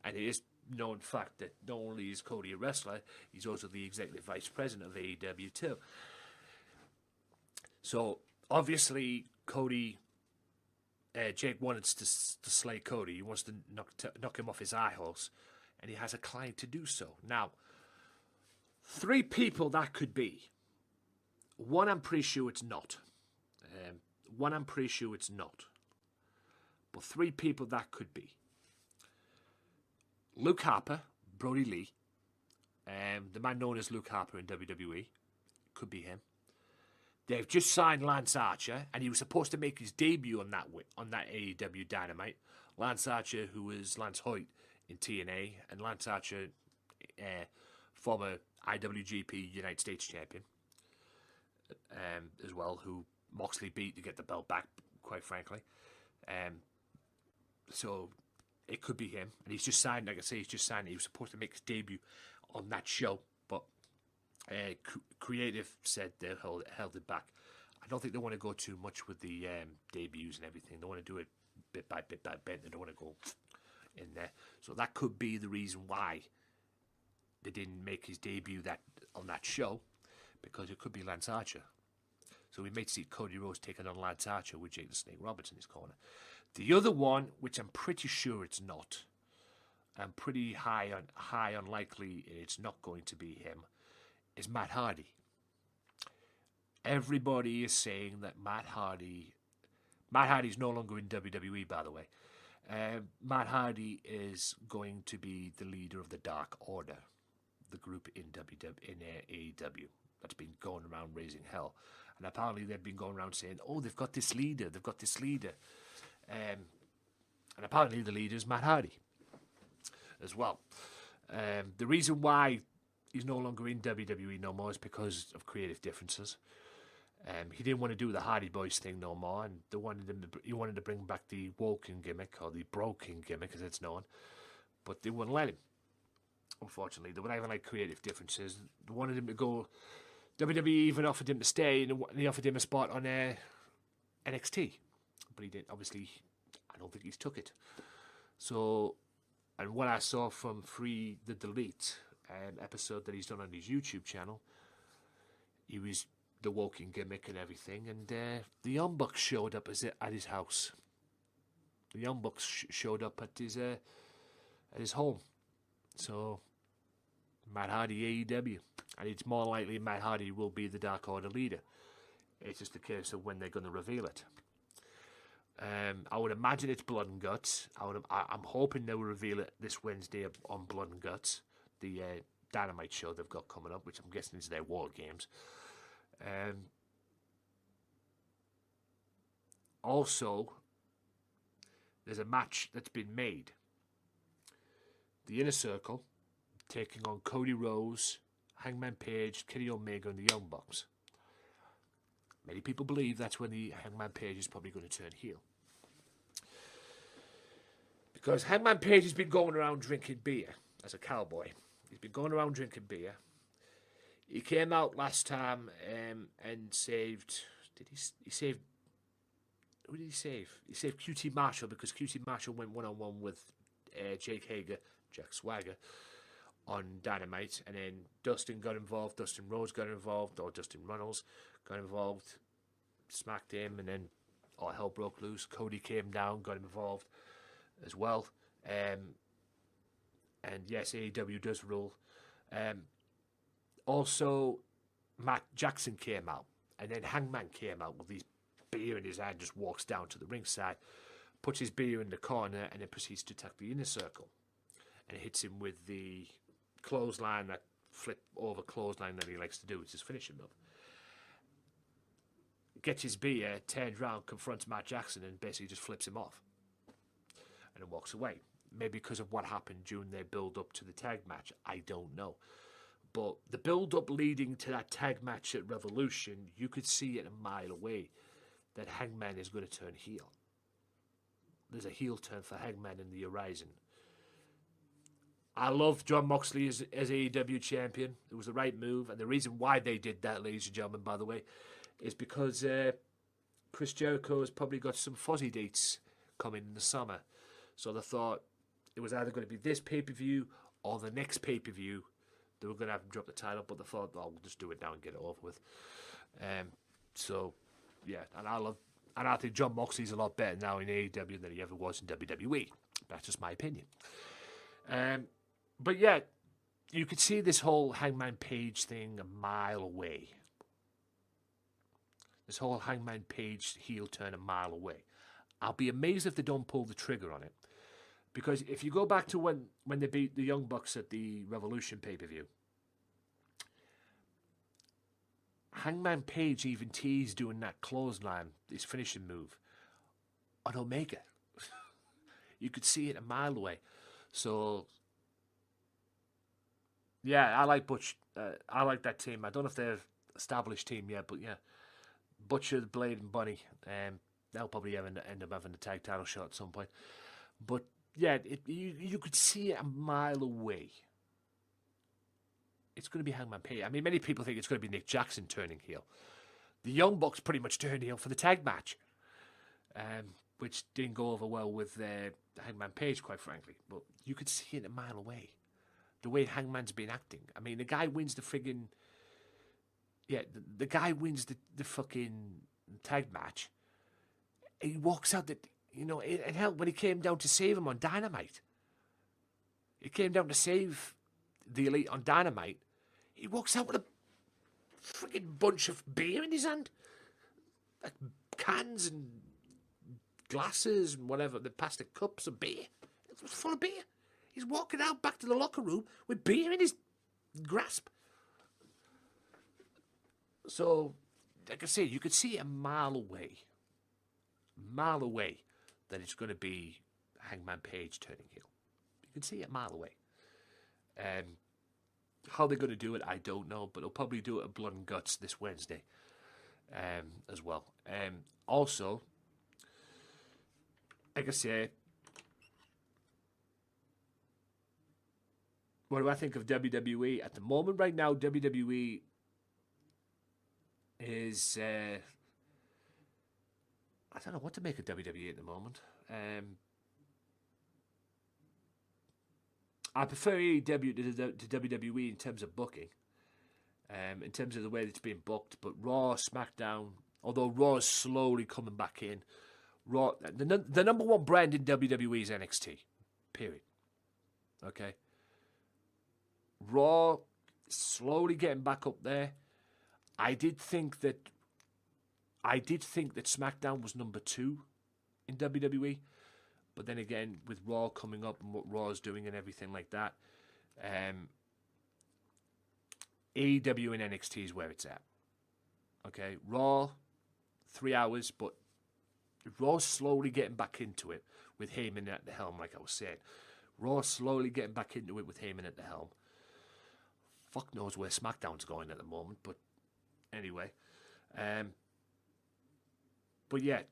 and it is known fact that not only is Cody a wrestler, he's also the executive vice president of AEW too. So obviously Jake wanted to slay Cody. He wants to knock him off his high horse, and he has a client to do so. Now, 3 people that could be. One, I'm pretty sure it's not. But 3 people that could be. Luke Harper, Brody Lee, the man known as Luke Harper in WWE, could be him. They've just signed Lance Archer, and he was supposed to make his debut on that AEW Dynamite. Lance Archer, who was Lance Hoyt in TNA, and Lance Archer, former IWGP United States champion, as well, who Moxley beat to get the belt back, quite frankly. So it could be him, and he's just signed. Like I say, he's just signed. He was supposed to make his debut on that show, but Creative said they held it back. I don't think they want to go too much with the debuts and everything. They want to do it bit by bit by bit. They don't want to go in there. So that could be the reason why they didn't make his debut on that show, because it could be Lance Archer. So we may see Cody Rhodes taking on Lance Archer with Jake the Snake Roberts in his corner. The other one, which I'm pretty sure it's not, I'm pretty high on likely it's not going to be him, is Matt Hardy. Everybody is saying that Matt Hardy's no longer in WWE, by the way. Matt Hardy is going to be the leader of the Dark Order, the group in AEW that's been going around raising hell. And apparently they've been going around saying, oh, they've got this leader. And apparently the leader is Matt Hardy as well. The reason why he's no longer in WWE no more is because of creative differences. He didn't want to do the Hardy Boys thing no more, and he wanted to bring back the Woken gimmick, or the Broken gimmick as it's known, but they wouldn't let him. Unfortunately, they were having like creative differences. They wanted him to go. WWE even offered him to stay, and they offered him a spot on NXT, but he didn't. Obviously, I don't think he's took it. So, and what I saw from Free the Delete, an episode that he's done on his YouTube channel, he was the Woken gimmick and everything, and the Young Bucks showed up at his house. The Young Bucks showed up at his home. So, Matt Hardy AEW, and it's more likely Matt Hardy will be the Dark Order leader. It's just a case of when they're going to reveal it. I would imagine it's Blood and Guts. I'm hoping they will reveal it this Wednesday on Blood and Guts, the Dynamite show they've got coming up, which I'm guessing is their War Games. Also, there's a match that's been made. The Inner Circle taking on Cody Rhodes, Hangman Page, Kenny Omega, and the Young Bucks. Many people believe that's when the Hangman Page is probably going to turn heel. Because Hangman Page has been going around drinking beer as a cowboy. He's been going around drinking beer. He came out last time and saved... He saved... Who did he save? He saved QT Marshall, because QT Marshall went one-on-one with Jake Hager, Jack Swagger, on Dynamite, and then Dustin got involved, Dustin Rhodes got involved, or Dustin Runnels got involved, smacked him, and then all hell broke loose. Cody came down, got involved as well. And yes, AEW does rule. Also, Matt Jackson came out, and then Hangman came out with his beer in his hand, just walks down to the ringside, puts his beer in the corner, and then proceeds to attack the Inner Circle, and hits him with the clothesline, that flip over clothesline that he likes to do. It's his finishing move. Gets his beer, turns round, confronts Matt Jackson, and basically just flips him off. and then walks away. Maybe because of what happened during their build-up to the tag match. I don't know. But the build-up leading to that tag match at Revolution, you could see it a mile away that Hangman is going to turn heel. There's a heel turn for Hangman in the horizon. I love Jon Moxley as AEW champion. It was the right move. And the reason why they did that, ladies and gentlemen, by the way, is because Chris Jericho has probably got some fuzzy dates coming in the summer. So they thought it was either going to be this pay-per-view or the next pay-per-view. They were going to have him drop the title, but they thought, oh, we'll just do it now and get it over with. So, yeah, and I think Jon Moxley's a lot better now in AEW than he ever was in WWE. That's just my opinion. But yeah, you could see this whole Hangman Page thing a mile away. This whole Hangman Page heel turn a mile away. I'll be amazed if they don't pull the trigger on it. Because if you go back to when they beat the Young Bucks at the Revolution pay-per-view, Hangman Page even teased doing that clothesline, his finishing move, on Omega. You could see it a mile away. So, yeah, I like Butch. I like that team. I don't know if they're an established team yet, but yeah, Butcher, Blade, and Bunny. They'll probably end up having a tag title shot at some point. But yeah, you could see it a mile away. It's going to be Hangman Page. I mean, many people think it's going to be Nick Jackson turning heel. The Young Bucks pretty much turned heel for the tag match, which didn't go over well with Hangman Page, quite frankly. But you could see it a mile away. The way Hangman's been acting. I mean, the guy wins the friggin'... Yeah, the guy wins the fucking tag match. He walks out the... You know, it helped when he came down to save him on Dynamite. He came down to save the Elite on Dynamite. He walks out with a freaking bunch of beer in his hand. Like cans and glasses and whatever, the plastic cups of beer. It was full of beer. He's walking out back to the locker room with beer in his grasp. So, like I say, you could see a mile away, that it's going to be Hangman Page turning heel. You can see it a mile away. How they're going to do it, I don't know, but they'll probably do it at Blood and Guts this Wednesday as well. Also, like I say, what do I think of WWE? At the moment right now, WWE is... I don't know what to make of WWE at the moment. I prefer AEW to WWE in terms of booking, in terms of the way it's being booked. But Raw, SmackDown, although Raw is slowly coming back in, Raw, the number one brand in WWE is NXT, period. Okay? Raw, slowly getting back up there. I did think that SmackDown was number 2 in WWE, but then again, with Raw coming up and what Raw's doing and everything like that, AEW and NXT is where it's at. Okay, Raw, 3 hours, but Raw's slowly getting back into it with Heyman at the helm, like I was saying. Raw slowly getting back into it with Heyman at the helm. Fuck knows where SmackDown's going at the moment, but anyway. But yeah,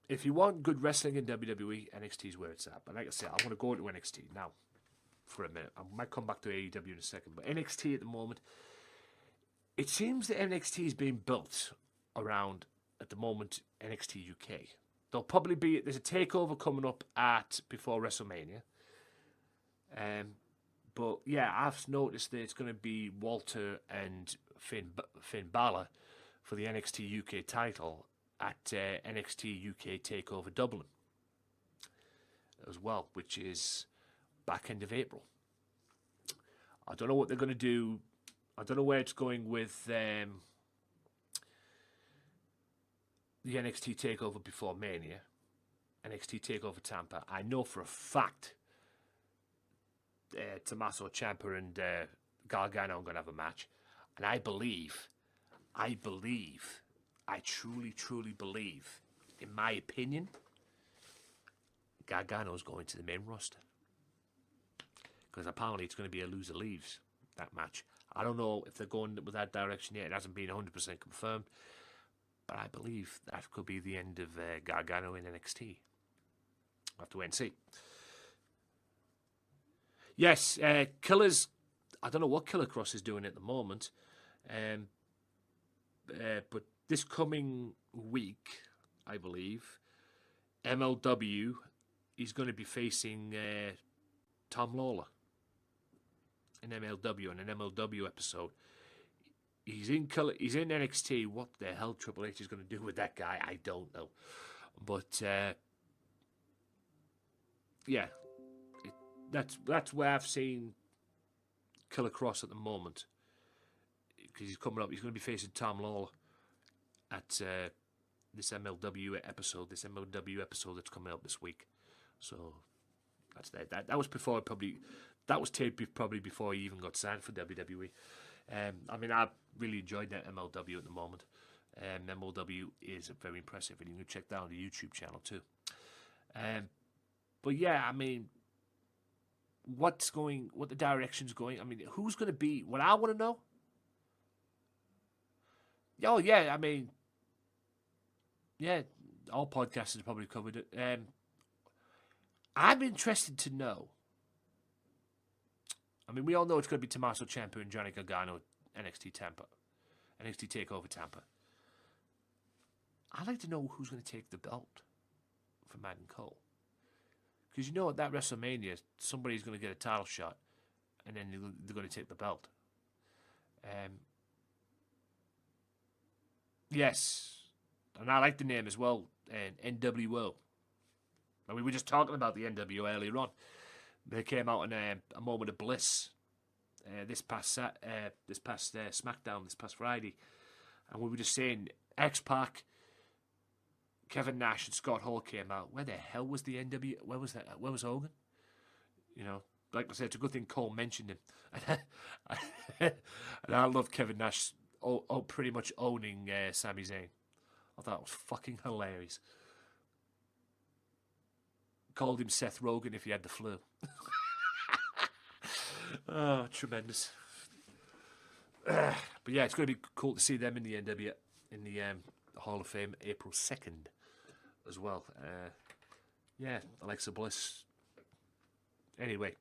if you want good wrestling in WWE, NXT is where it's at. But like I said, I want to go into NXT now for a minute. I might come back to AEW in a second. But NXT at the moment, it seems that NXT is being built around, at the moment, NXT UK. There's a takeover coming up before WrestleMania. But yeah, I've noticed that it's going to be Walter and Finn Balor for the NXT UK title at NXT UK TakeOver Dublin as well, which is back end of April. I don't know what they're going to do. I don't know where it's going with the NXT TakeOver before Mania, NXT TakeOver Tampa. I know for a fact Tommaso Ciampa and Gargano are going to have a match, and I truly, truly believe, in my opinion, Gargano's going to the main roster. Because apparently it's going to be a loser leaves, that match. I don't know if they're going with that direction yet. It hasn't been 100% confirmed. But I believe that could be the end of Gargano in NXT. I'll have to wait and see. Yes, Killer's... I don't know what Killer Cross is doing at the moment. But this coming week, I believe, MLW is going to be facing Tom Lawler in MLW, on an MLW episode. He's in NXT. What the hell Triple H is going to do with that guy, I don't know. But yeah, that's where I've seen Killer Cross at the moment, because he's coming up. He's going to be facing Tom Lawler at this MLW episode. This MLW episode that's coming up this week. So that's that. That was before that was taped probably before he even got signed for WWE. I mean, I really enjoyed that MLW at the moment. MLW is very impressive, and you can check that on the YouTube channel too. But yeah, I mean, what the direction's going. I mean, who's going to be? What I want to know. Oh yeah, I mean, yeah, all podcasters probably covered it. I'm interested to know. I mean, we all know it's going to be Tommaso Ciampa and Johnny Gargano at NXT TakeOver Tampa. I'd like to know who's going to take the belt from Adam Cole. Because you know at that WrestleMania, somebody's going to get a title shot, and then they're going to take the belt. Yes, and I like the name as well, NWO. I mean, we were just talking about the NWO earlier on. They came out in a moment of bliss this past Smackdown, this past Friday, and we were just saying X-Pac, Kevin Nash, and Scott Hall came out. Where the hell was the NWO? Where was that? Where was Hogan? You know, like I said, it's a good thing Cole mentioned him. And I love Kevin Nash pretty much owning Sami Zayn. I thought it was fucking hilarious. Called him Seth Rogen if he had the flu. Oh, tremendous. But yeah, it's going to be cool to see them in the NW, in the Hall of Fame, April 2nd as well. Yeah, Alexa Bliss. Anyway,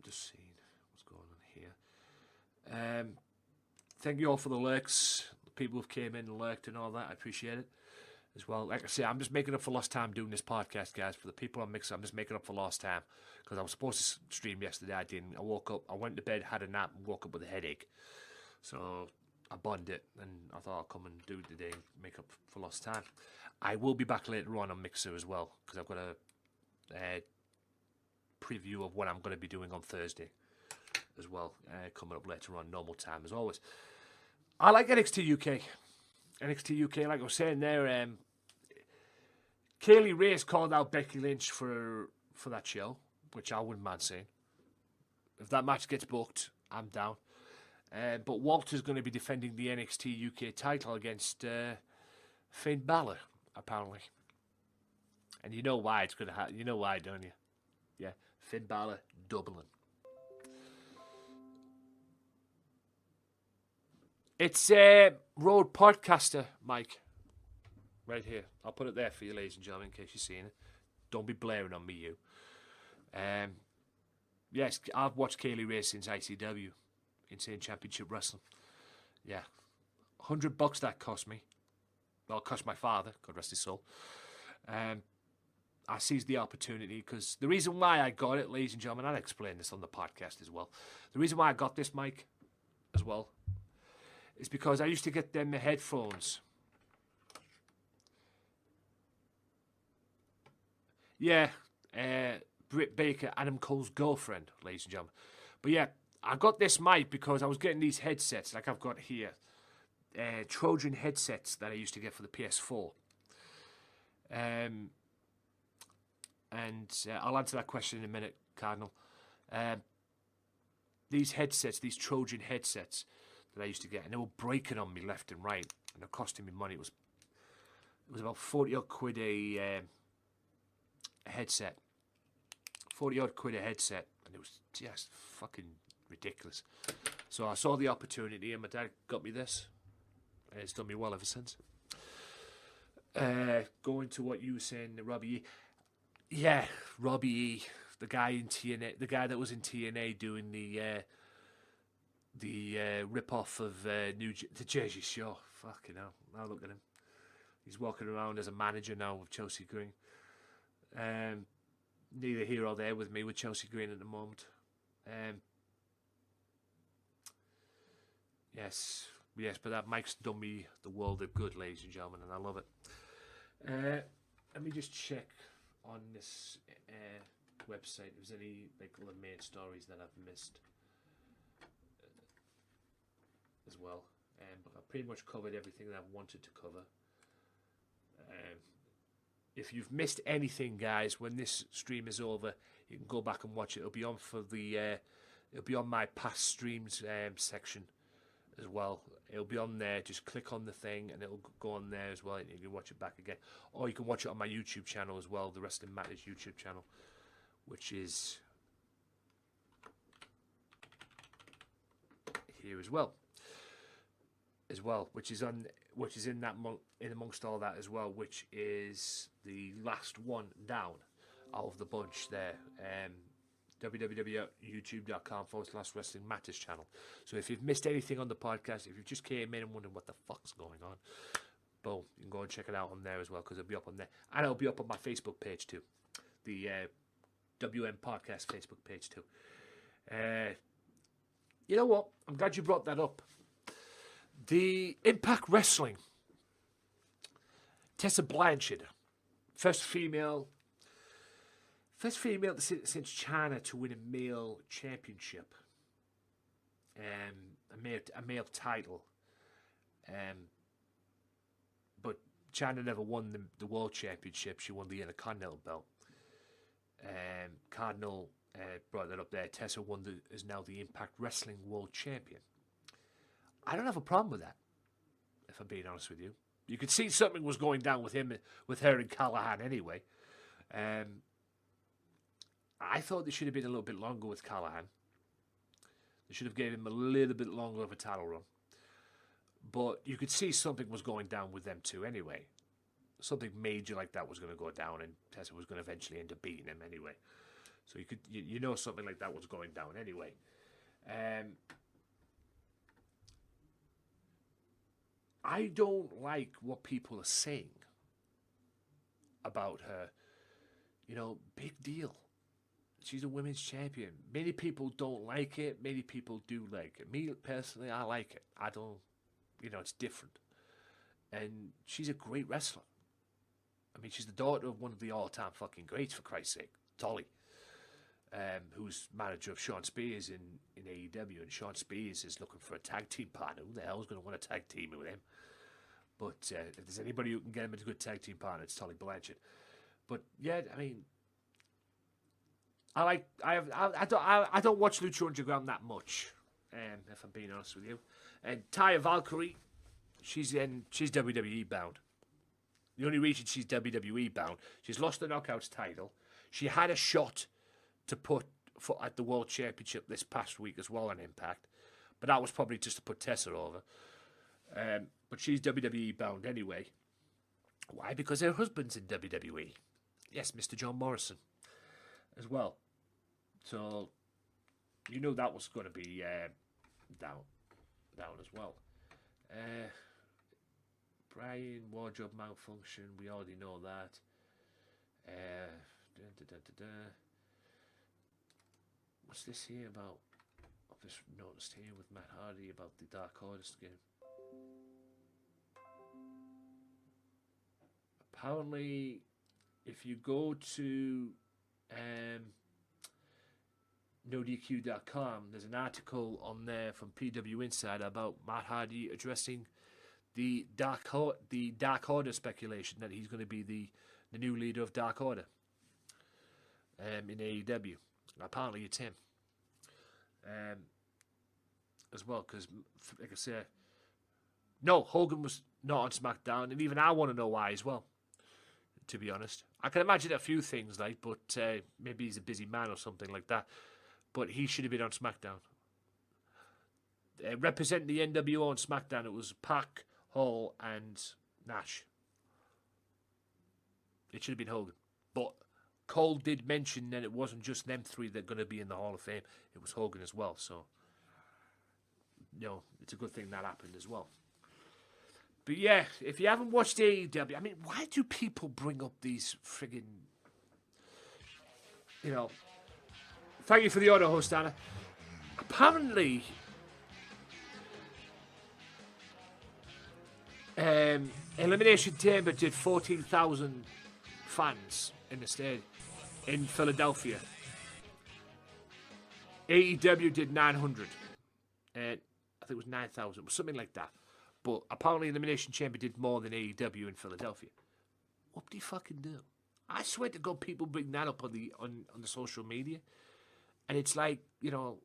just seeing what's going on here. Thank you all for the lurks. The people who came in and lurked and all that. I appreciate it as well. Like I say, I'm just making up for lost time doing this podcast, guys. For the people I'm just making up for lost time, because I was supposed to stream yesterday. I didn't. I woke up, I went to bed, had a nap, and woke up with a headache. So I bonned it, and I thought I'll come and do it today and make up for lost time. I will be back later on Mixer as well, because I've got a preview of what I'm going to be doing on Thursday as well, coming up later on, normal time as always. I like NXT UK. NXT UK, like I was saying there, Kaylee Ray called out Becky Lynch for that show, which I wouldn't mind seeing. If that match gets booked, I'm down. But Walter's going to be defending the NXT UK title against Finn Balor, apparently. And you know why it's going to happen. You know why, don't you? Yeah, Finn Balor, Dublin. It's Road Podcaster, Mike. Right here. I'll put it there for you, ladies and gentlemen, in case you've seen it. Don't be blaring on me, you. Yes, I've watched Kaylee Ray since ICW, Insane Championship Wrestling. Yeah. $100 that cost me. Well, it cost my father, God rest his soul. I seized the opportunity because the reason why I got it, ladies and gentlemen, I'll explain this on the podcast as well. The reason why I got this mic as well is because I used to get them headphones. Yeah, Britt Baker, Adam Cole's girlfriend, ladies and gentlemen. But yeah, I got this mic because I was getting these headsets like I've got here. Trojan headsets that I used to get for the PS4. And I'll answer that question in a minute, Cardinal. These headsets, these Trojan headsets that I used to get, and they were breaking on me left and right, and they're costing me money. It was about 40 odd quid a a headset. 40 odd quid a headset, and it was just fucking ridiculous. So I saw the opportunity, and my dad got me this, and it's done me well ever since. Going to what you were saying, Robbie E. Yeah, Robbie E, the guy in TNA, the guy that was in TNA doing the rip-off of the Jersey Shore. Fucking hell, now look at him. He's walking around as a manager now with Chelsea Green. Neither here or there with me with Chelsea Green at the moment. Yes, but that Mike's done me the world of good, ladies and gentlemen, and I love it. Let me just check on this website if there's any like little main stories that I've missed as well. But I've pretty much covered everything that I've wanted to cover. If you've missed anything, guys, when this stream is over, you can go back and watch it. It'll be on for the it'll be on my past streams section as well. It'll be on there. Just click on the thing and it'll go on there as well, and you can watch it back again. Or you can watch it on my YouTube channel as well, the Wrestling Matters YouTube channel, which is here as well. Which is in that in amongst all that as well, which is the last one down out of the bunch there. www.youtube.com/Wrestling Matters channel. So if you've missed anything on the podcast, if you just came in and wondering what the fuck's going on, boom, you can go and check it out on there as well, because it'll be up on there, and it'll be up on my Facebook page too, the WM Podcast Facebook page too. You know what? I'm glad you brought that up. The Impact Wrestling, Tessa Blanchard, first female since China to win a male championship, a male title. But China never won the world championship. She won the Intercontinental belt. Cardinal brought that up there. Tessa is now the Impact Wrestling World Champion. I don't have a problem with that, if I'm being honest with you. You could see something was going down with her and Callahan anyway. I thought they should have been a little bit longer with Callahan. They should have given him a little bit longer of a title run. But you could see something was going down with them too anyway. Something major like that was going to go down, and Tessa was going to eventually end up beating him anyway. So you know something like that was going down anyway. I don't like what people are saying about her. You know, big deal. She's a women's champion. Many people don't like it. Many people do like it. Me, personally, I like it. I don't, it's different. And she's a great wrestler. I mean, she's the daughter of one of the all-time fucking greats, for Christ's sake, Dolly, who's manager of Sean Spears in AEW. And Sean Spears is looking for a tag team partner. Who the hell is going to want to tag team with him? But if there's anybody who can get him a good tag team partner, it's Tully Blanchard. But yeah, I mean, I don't watch Lucha Underground that much, if I'm being honest with you. And Taya Valkyrie, she's WWE bound. The only reason she's WWE bound, she's lost the Knockouts title. She had a shot to put at the World Championship this past week as well on Impact, but that was probably just to put Tessa over. But she's WWE bound anyway. Why? Because her husband's in WWE. Yes, Mr. John Morrison as well. So you know that was going to be down as well. Brian, wardrobe malfunction. We already know that. What's this here about? I've just noticed here with Matt Hardy about the Dark Order skin. Apparently, if you go to NoDQ.com, there's an article on there from PW Insider about Matt Hardy addressing the Dark Order speculation that he's going to be the new leader of Dark Order in AEW. Apparently, it's him as well, because, like I said, no, Hogan was not on SmackDown, and even I want to know why as well. to be honest. I can imagine a few things, like, but maybe he's a busy man or something like that. But he should have been on SmackDown. Representing the NWO on SmackDown, it was Pac, Hall, and Nash. It should have been Hogan. But Cole did mention that it wasn't just them three that are going to be in the Hall of Fame. It was Hogan as well. So, you know, it's a good thing that happened as well. But yeah, if you haven't watched AEW, I mean, why do people bring up these friggin', you know, thank you for the auto host, Anna. Apparently, Elimination Chamber did 14,000 fans in the stadium in Philadelphia. AEW did 900. I think it was 9,000, something like that. But apparently Elimination Chamber did more than AEW in Philadelphia. What do you fucking do? I swear to God, people bring that up on the social media. And it's like, you know,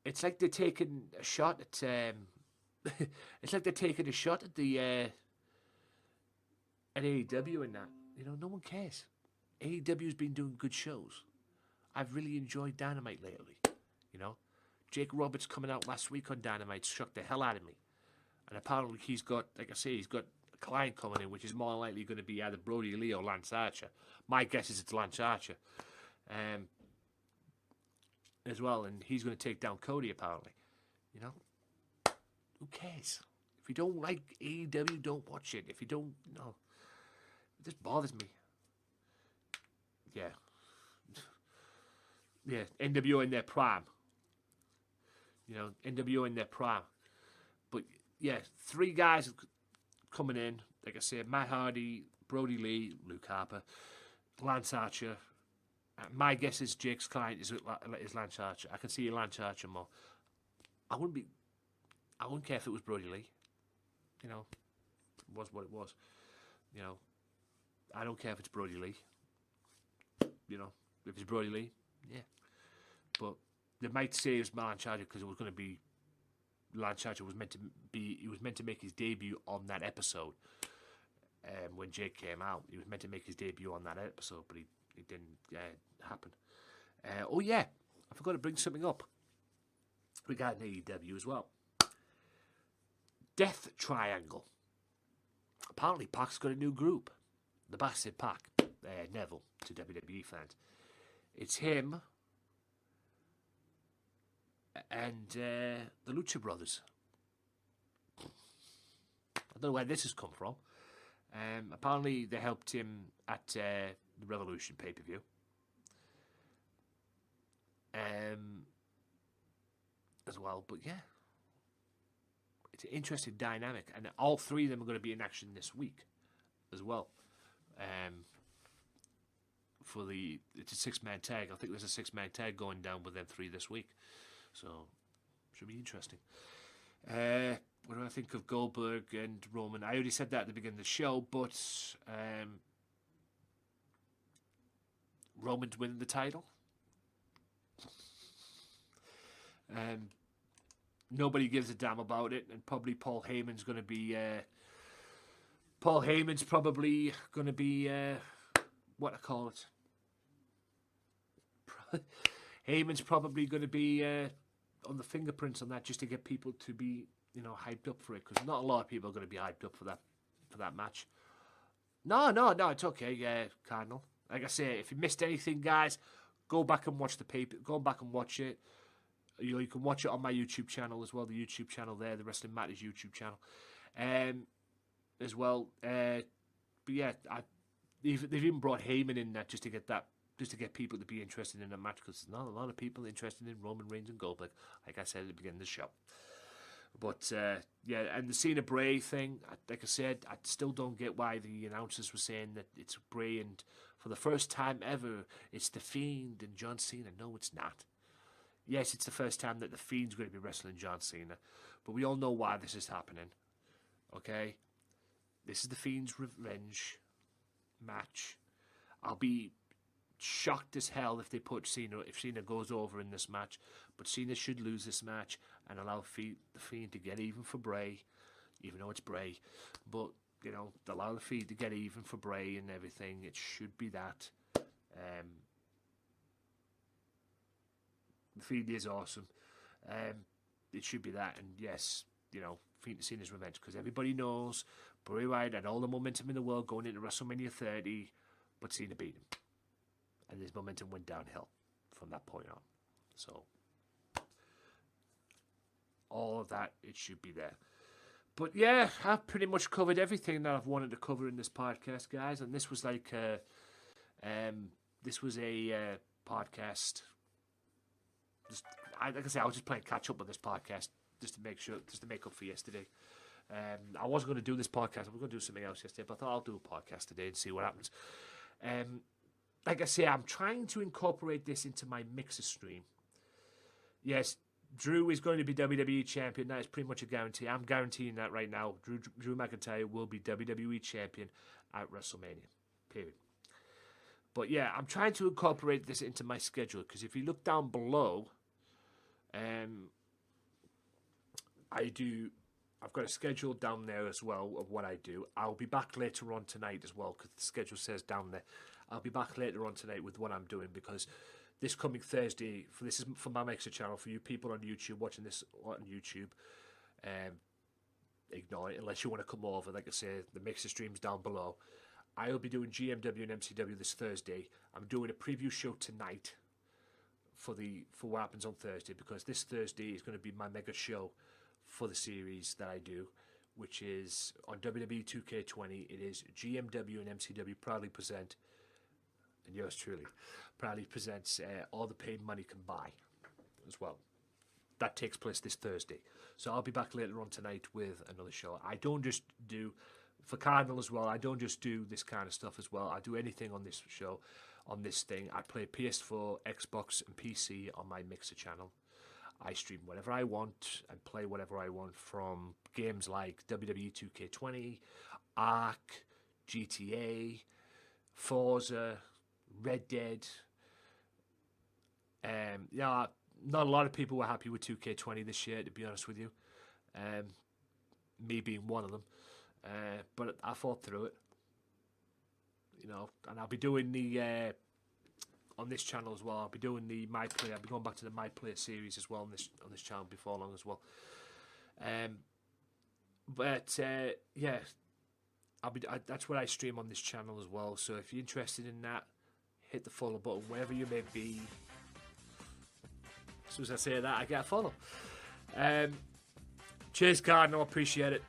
it's like they're taking a shot at it's like they're taking a shot at the at AEW and that. You know, no one cares. AEW's been doing good shows. I've really enjoyed Dynamite lately. You know, Jake Roberts coming out last week on Dynamite shocked the hell out of me. And apparently he's got, like I say, he's got a client coming in, which is more likely going to be either Brody Lee or Lance Archer. My guess is it's Lance Archer. As well, and he's going to take down Cody, apparently. You know? Who cares? If you don't like AEW, don't watch it. If you don't, no. It just bothers me. Yeah. Yeah, NWO in their prime. You know, NWO in their prime. But, yeah, 3 guys coming in. Like I said, Matt Hardy, Brody Lee, Luke Harper, Lance Archer. My guess is Jake's client is Lance Archer. I can see Lance Archer more. I wouldn't care if it was Brody Lee. You know, it was what it was. You know, I don't care if it's Brody Lee. You know, if it's Brody Lee, yeah. But they might say it was Lance Archer because it was going to be Lance Archer was meant to be. He was meant to make his debut on that episode. When Jake came out, he was meant to make his debut on that episode, but it didn't happen. Oh yeah, I forgot to bring something up regarding AEW as well. Death Triangle. Apparently Pac's got a new group. The Bastard Pac. Neville, to WWE fans. It's him and the Lucha Brothers. I don't know where this has come from. Apparently they helped him at the Revolution pay-per-view. As well, but yeah. It's an interesting dynamic. And all 3 of them are going to be in action this week as well. It's a 6-man tag. I think there's a 6-man tag going down with them 3 this week. So, should be interesting. What do I think of Goldberg and Roman? I already said that at the beginning of the show, but Roman's winning the title. Nobody gives a damn about it, and probably Paul Heyman's going to be... what I call it? Heyman's probably going to be on the fingerprints on that just to get people to be, you know, hyped up for it, because not a lot of people are going to be hyped up for that match. No, it's okay, Cardinal. Like I say, if you missed anything, guys, go back and watch the paper. Go back and watch it. You know, you can watch it on my YouTube channel as well. The YouTube channel there, the Wrestling Matters YouTube channel, as well. But yeah, they've even brought Heyman in that just to get people to be interested in the match, because there's not a lot of people interested in Roman Reigns and Goldberg, like I said at the beginning of the show. But yeah, and the Cena Bray thing, like I said, I still don't get why the announcers were saying that it's Bray, and for the first time ever, it's The Fiend and John Cena. No, it's not. Yes, it's the first time that The Fiend's going to be wrestling John Cena, but we all know why this is happening. Okay? This is The Fiend's revenge match. I'll be shocked as hell if Cena goes over in this match, but Cena should lose this match and allow the Fiend to get even for Bray, even though it's Bray. But you know, allow the feed to get even for Bray and everything. It should be that. The feed is awesome. It should be that, and yes, you know, Fiend to Cena's revenge, because everybody knows Bray Wyatt had all the momentum in the world going into WrestleMania 30, but Cena beat him, and his momentum went downhill from that point on. So all of that, it should be there. But yeah, I've pretty much covered everything that I've wanted to cover in this podcast, guys. And this was like a podcast. Just, like I say, I was just playing catch up with this podcast just to make up for yesterday. I wasn't going to do this podcast. I was going to do something else yesterday, but I thought I'll do a podcast today and see what happens. Like I say, I'm trying to incorporate this into my Mixer stream. Yes, Drew is going to be WWE Champion. That is pretty much a guarantee. I'm guaranteeing that right now. Drew McIntyre will be WWE Champion at WrestleMania. Period. But yeah, I'm trying to incorporate this into my schedule, because if you look down below, I've got a schedule down there as well of what I do. I'll be back later on tonight as well, because the schedule says down there. I'll be back later on tonight with what I'm doing, because this coming Thursday, this is for my Mixer channel, for you people on YouTube watching this on YouTube, ignore it unless you want to come over. Like I say, the Mixer stream's down below. I'll be doing GMW and MCW this Thursday. I'm doing a preview show tonight for what happens on Thursday, because this Thursday is going to be my mega show for the series that I do, which is on WWE 2K20. It is GMW and MCW proudly present, and yours truly proudly presents All the Pain Money Can Buy as well. That takes place this Thursday. So I'll be back later on tonight with another show. I don't just do, for Cardinal as well, I don't just do this kind of stuff as well. I do anything on this show, on this thing. I play PS4, Xbox and PC on my Mixer channel. I stream whatever I want and play whatever I want, from games like WWE 2K20, Ark, GTA, Forza, Red Dead. Yeah, not a lot of people were happy with 2K20 this year, to be honest with you. Me being one of them. But I fought through it. You know, and I'll be doing the on this channel as well. I'll be doing the My Play. I'll be going back to the My Play series as well on this channel before long as well. Yeah, that's what I stream on this channel as well. So if you're interested in that, hit the follow button wherever you may be. As soon as I say that, I get a follow. Cheers, Cardinal. Appreciate it.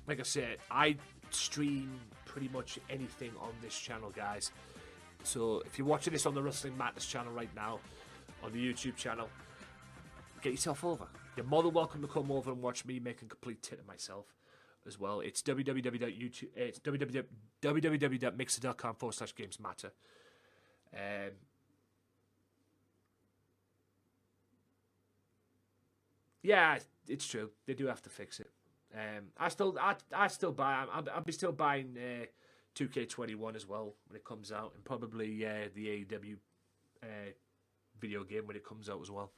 Like I said, I stream pretty much anything on this channel, guys. So if you're watching this on the Wrestling Matters channel right now, on the YouTube channel, get yourself over. You're more than welcome to come over and watch me make a complete tit of myself as well. It's www.mixer.com/gamesmatter. Yeah, it's true. They do have to fix it. I still buy. I'll be still buying 2K21 as well when it comes out, and probably the AEW video game when it comes out as well.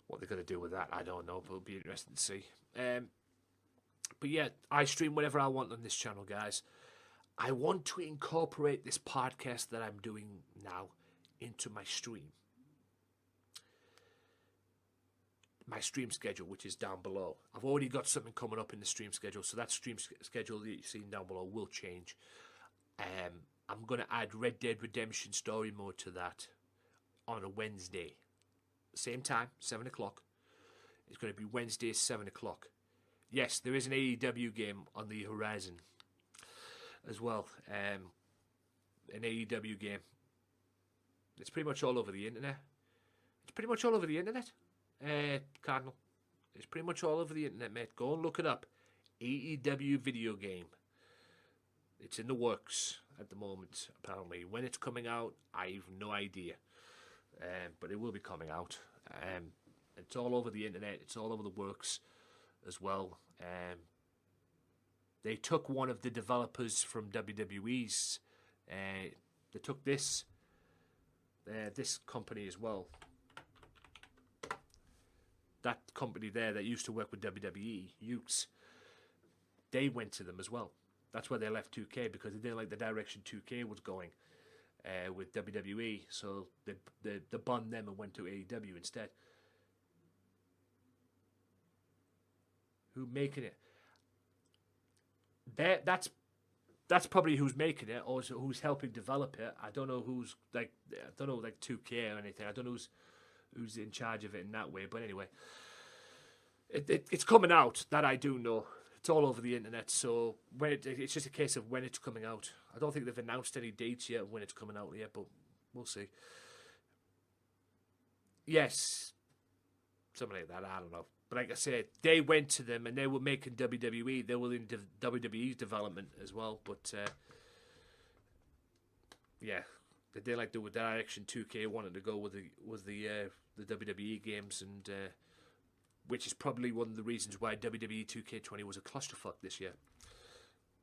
What they're going to do with that, I don't know, but it'll be interesting to see. But yeah, I stream whatever I want on this channel, guys. I want to incorporate this podcast that I'm doing now into my stream. My stream schedule, which is down below. I've already got something coming up in the stream schedule, so that stream schedule that you're seeing down below will change. I'm going to add Red Dead Redemption Story Mode to that on a Wednesday. Same time, 7 o'clock. It's going to be Wednesday, 7 o'clock. Yes, there is an AEW game on the horizon as well. An AEW game. It's pretty much all over the internet. Cardinal. It's pretty much all over the internet, mate. Go and look it up. AEW video game. It's in the works at the moment, apparently. When it's coming out, I have no idea. But it will be coming out. It's all over the internet. It's all over the works as well. They took one of the developers from WWE's. They took this company as well. That company there that used to work with WWE, Ukes, they went to them as well. That's why they left 2K, because they didn't like the direction 2K was going with WWE. So they banned them and went to AEW instead. Who making it? That's probably who's making it, or who's helping develop it. I don't know who's like 2K or anything. I don't know who's in charge of it in that way. But anyway, it's coming out. That I do know. It's all over the internet. So it's just a case of when it's coming out. I don't think they've announced any dates yet when it's coming out yet, but we'll see. Yes, something like that. I don't know. But like I said, they went to them and they were making WWE. They were in WWE's development as well. But yeah, they did like the direction 2K wanted to go with the WWE games, and which is probably one of the reasons why WWE 2K20 was a clusterfuck this year,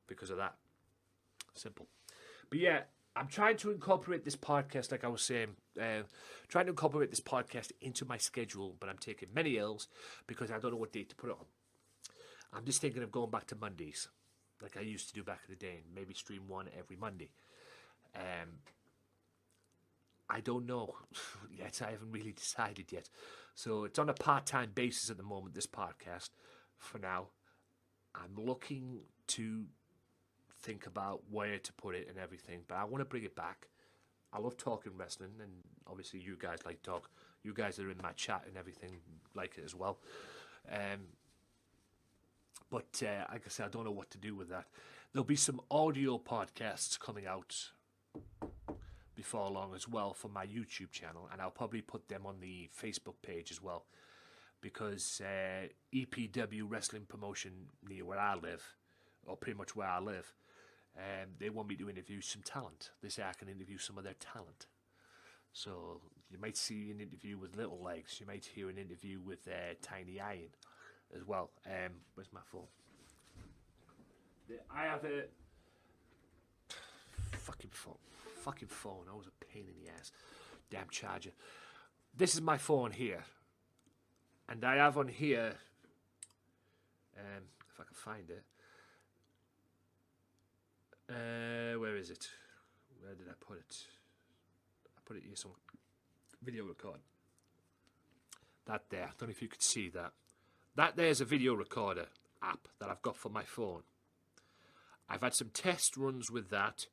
because of that. Simple. But yeah, I'm trying to incorporate this podcast, like I was saying, trying to incorporate this podcast into my schedule, but I'm taking many L's because I don't know what date to put it on. I'm just thinking of going back to Mondays, like I used to do back in the day, and maybe stream one every Monday. I don't know yet. I haven't really decided yet. So it's on a part-time basis at the moment, this podcast, for now. I'm looking to think about where to put it and everything, but I want to bring it back. I love talking wrestling, and obviously you guys like talk. You guys are in my chat and everything like it as well. But like I said, I don't know what to do with that. There'll be some audio podcasts coming out before long as well for my YouTube channel, and I'll probably put them on the Facebook page as well, because EPW Wrestling Promotion near where I live, or pretty much where I live, they want me to interview some talent. They say I can interview some of their talent. So you might see an interview with Little Legs. You might hear an interview with Tiny Iron as well. Where's my phone? I have a fucking phone. I was a pain in the ass. Damn charger. This is my phone here. And I have on here, if I can find it, where is it? Where did I put it? I put it here somewhere. Video record. That there. I don't know if you could see that. That there's a video recorder app that I've got for my phone. I've had some test runs with that,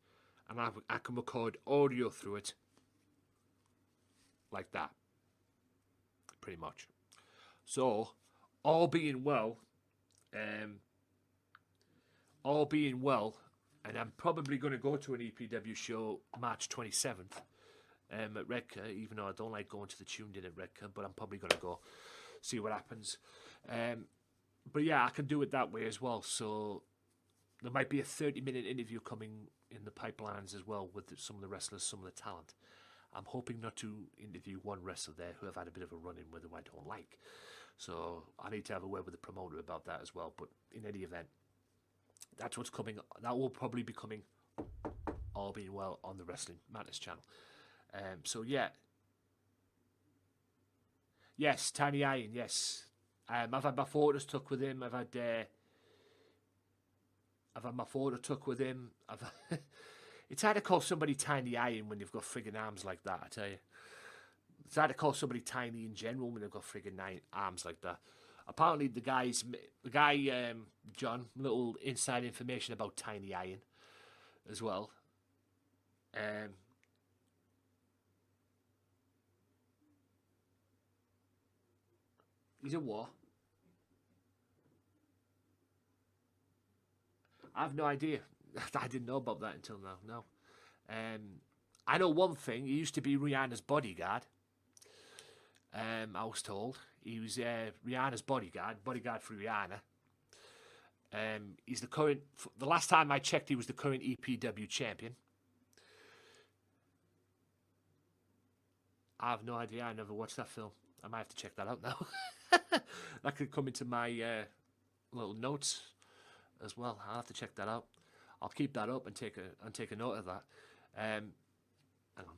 and I can record audio through it like that. Pretty much. So, all being well, and I'm probably going to go to an EPW show March 27th at Redcar, even though I don't like going to the tuned in at Redcar, but I'm probably going to go see what happens. But yeah, I can do it that way as well. So there might be a 30-minute interview coming in the pipelines as well with some of the wrestlers, some of the talent. I'm hoping not to interview one wrestler there who I've had a bit of a run-in with who I don't like. So I need to have a word with the promoter about that as well. But in any event, that's what's coming. That will probably be coming, all being well, on the Wrestling Madness channel. So yeah. Yes, Tiny Iron, yes. I've had my photos took with him. I've had my photo took with him. It's hard to call somebody Tiny Iron when they've got friggin' arms like that, I tell you. It's hard to call somebody tiny in general when they've got friggin' arms like that. Apparently the guy, John, little inside information about Tiny Iron as well. He's a what? I have no idea. I didn't know about that until now. No. I know one thing. He used to be Rihanna's bodyguard. I was told he was Rihanna's bodyguard for Rihanna. He's the current. The last time I checked, he was the current EPW champion. I have no idea. I never watched that film. I might have to check that out now. That could come into my little notes as well. I'll have to check that out. I'll keep that up and take a note of that. Hang on.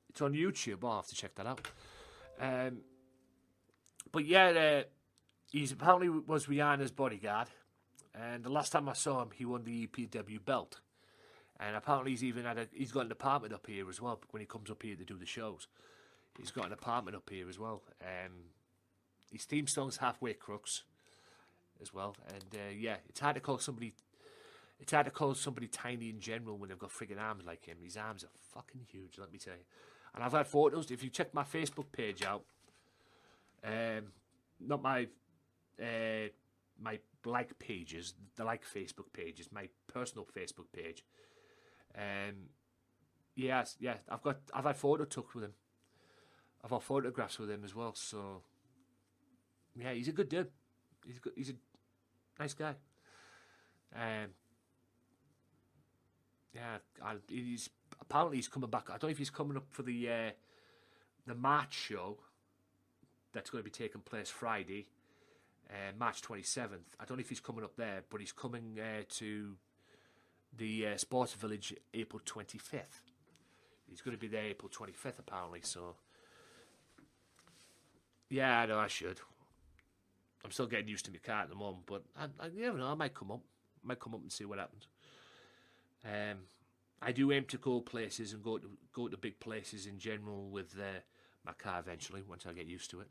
It's on YouTube. I'll have to check that out. But yeah, he's apparently was Rihanna's bodyguard, and the last time I saw him, he won the EPW belt. And apparently he's got an apartment up here as well. When he comes up here to do the shows, he's got an apartment up here as well. His theme song's Halfway Crooks as well. And yeah, it's hard to call somebody tiny in general when they've got friggin' arms like him. His arms are fucking huge, let me tell you. And I've had photos. If you check my Facebook page out, not my like pages, the like Facebook pages, my personal Facebook page. Yeah, I've had photo took with him. I've got photographs with him as well. So yeah, he's a good dude. He's a nice guy. Yeah, apparently he's coming back. I don't know if he's coming up for the March show that's going to be taking place Friday, March 27th. I don't know if he's coming up there, but he's coming to the Sports Village April 25th. He's going to be there April 25th apparently. So yeah, I know I should. I'm still getting used to my car at the moment, but you never know. I might come up. And see what happens. I do aim to go places and go to big places in general with my car eventually once I get used to it.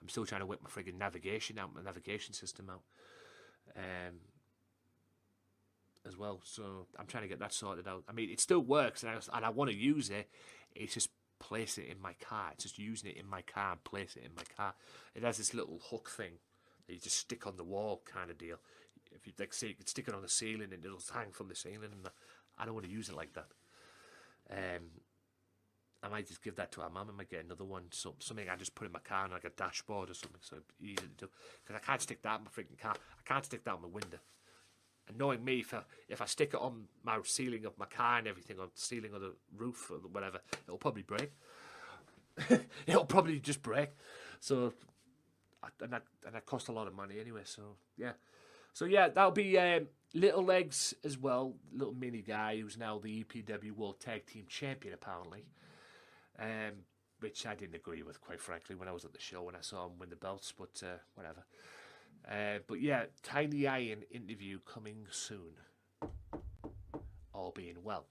I'm still trying to whip my friggin' navigation system out as well. So I'm trying to get that sorted out. I mean, it still works, and I want to use it. It's just place it in my car. It's just using it in my car and place it in my car. It has this little hook thing that you just stick on the wall kind of deal. If you say you could stick it on the ceiling and it'll hang from the ceiling, and I don't want to use it like that. I might just give that to our mum. I might get another one, something I just put in my car, like a dashboard or something, so easy to do. Because I can't stick that in my freaking car. I can't stick that on my window. And knowing me, if I stick it on my ceiling of my car and everything, on the ceiling of the roof or whatever, it'll probably break. It'll probably just break. So, and that cost a lot of money anyway. So yeah. So yeah, that'll be Little Legs as well, little mini guy who's now the EPW World Tag Team Champion apparently, which I didn't agree with, quite frankly, when I was at the show when I saw him win the belts, but whatever. But yeah, Tiny Iron interview coming soon, all being well.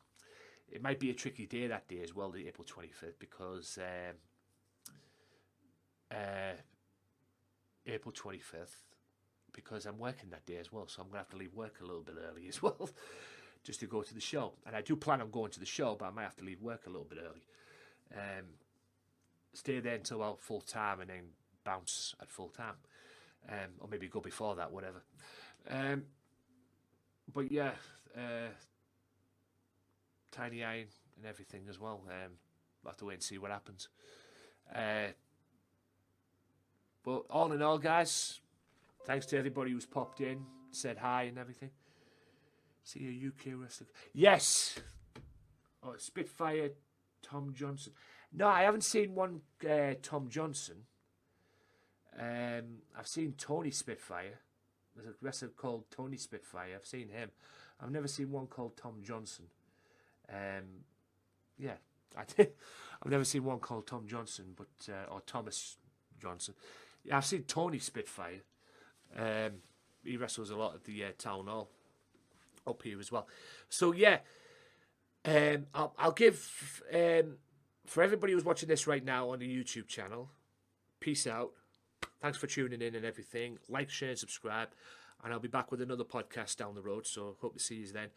It might be a tricky day that day as well, the April 25th, because April 25th, because I'm working that day as well, so I'm going to have to leave work a little bit early as well, just to go to the show. And I do plan on going to the show, but I might have to leave work a little bit early. Stay there until about full time and then bounce at full time. Or maybe go before that, whatever. But yeah, Tiny Iron and everything as well. We'll have to wait and see what happens. But all in all, guys, thanks to everybody who's popped in, said hi and everything. See a UK wrestler. Yes! Oh, Spitfire, Tom Johnson. No, I haven't seen one Tom Johnson. I've seen Tony Spitfire. There's a wrestler called Tony Spitfire. I've seen him. I've never seen one called Tom Johnson. Yeah, I've never seen one called Tom Johnson, but or Thomas Johnson. Yeah, I've seen Tony Spitfire. He wrestles a lot at the town hall up here as well. So yeah, I'll give for everybody who's watching this right now on the YouTube channel. Peace out. Thanks for tuning in and everything. Like, share, and subscribe. And I'll be back with another podcast down the road. So hope to see you then.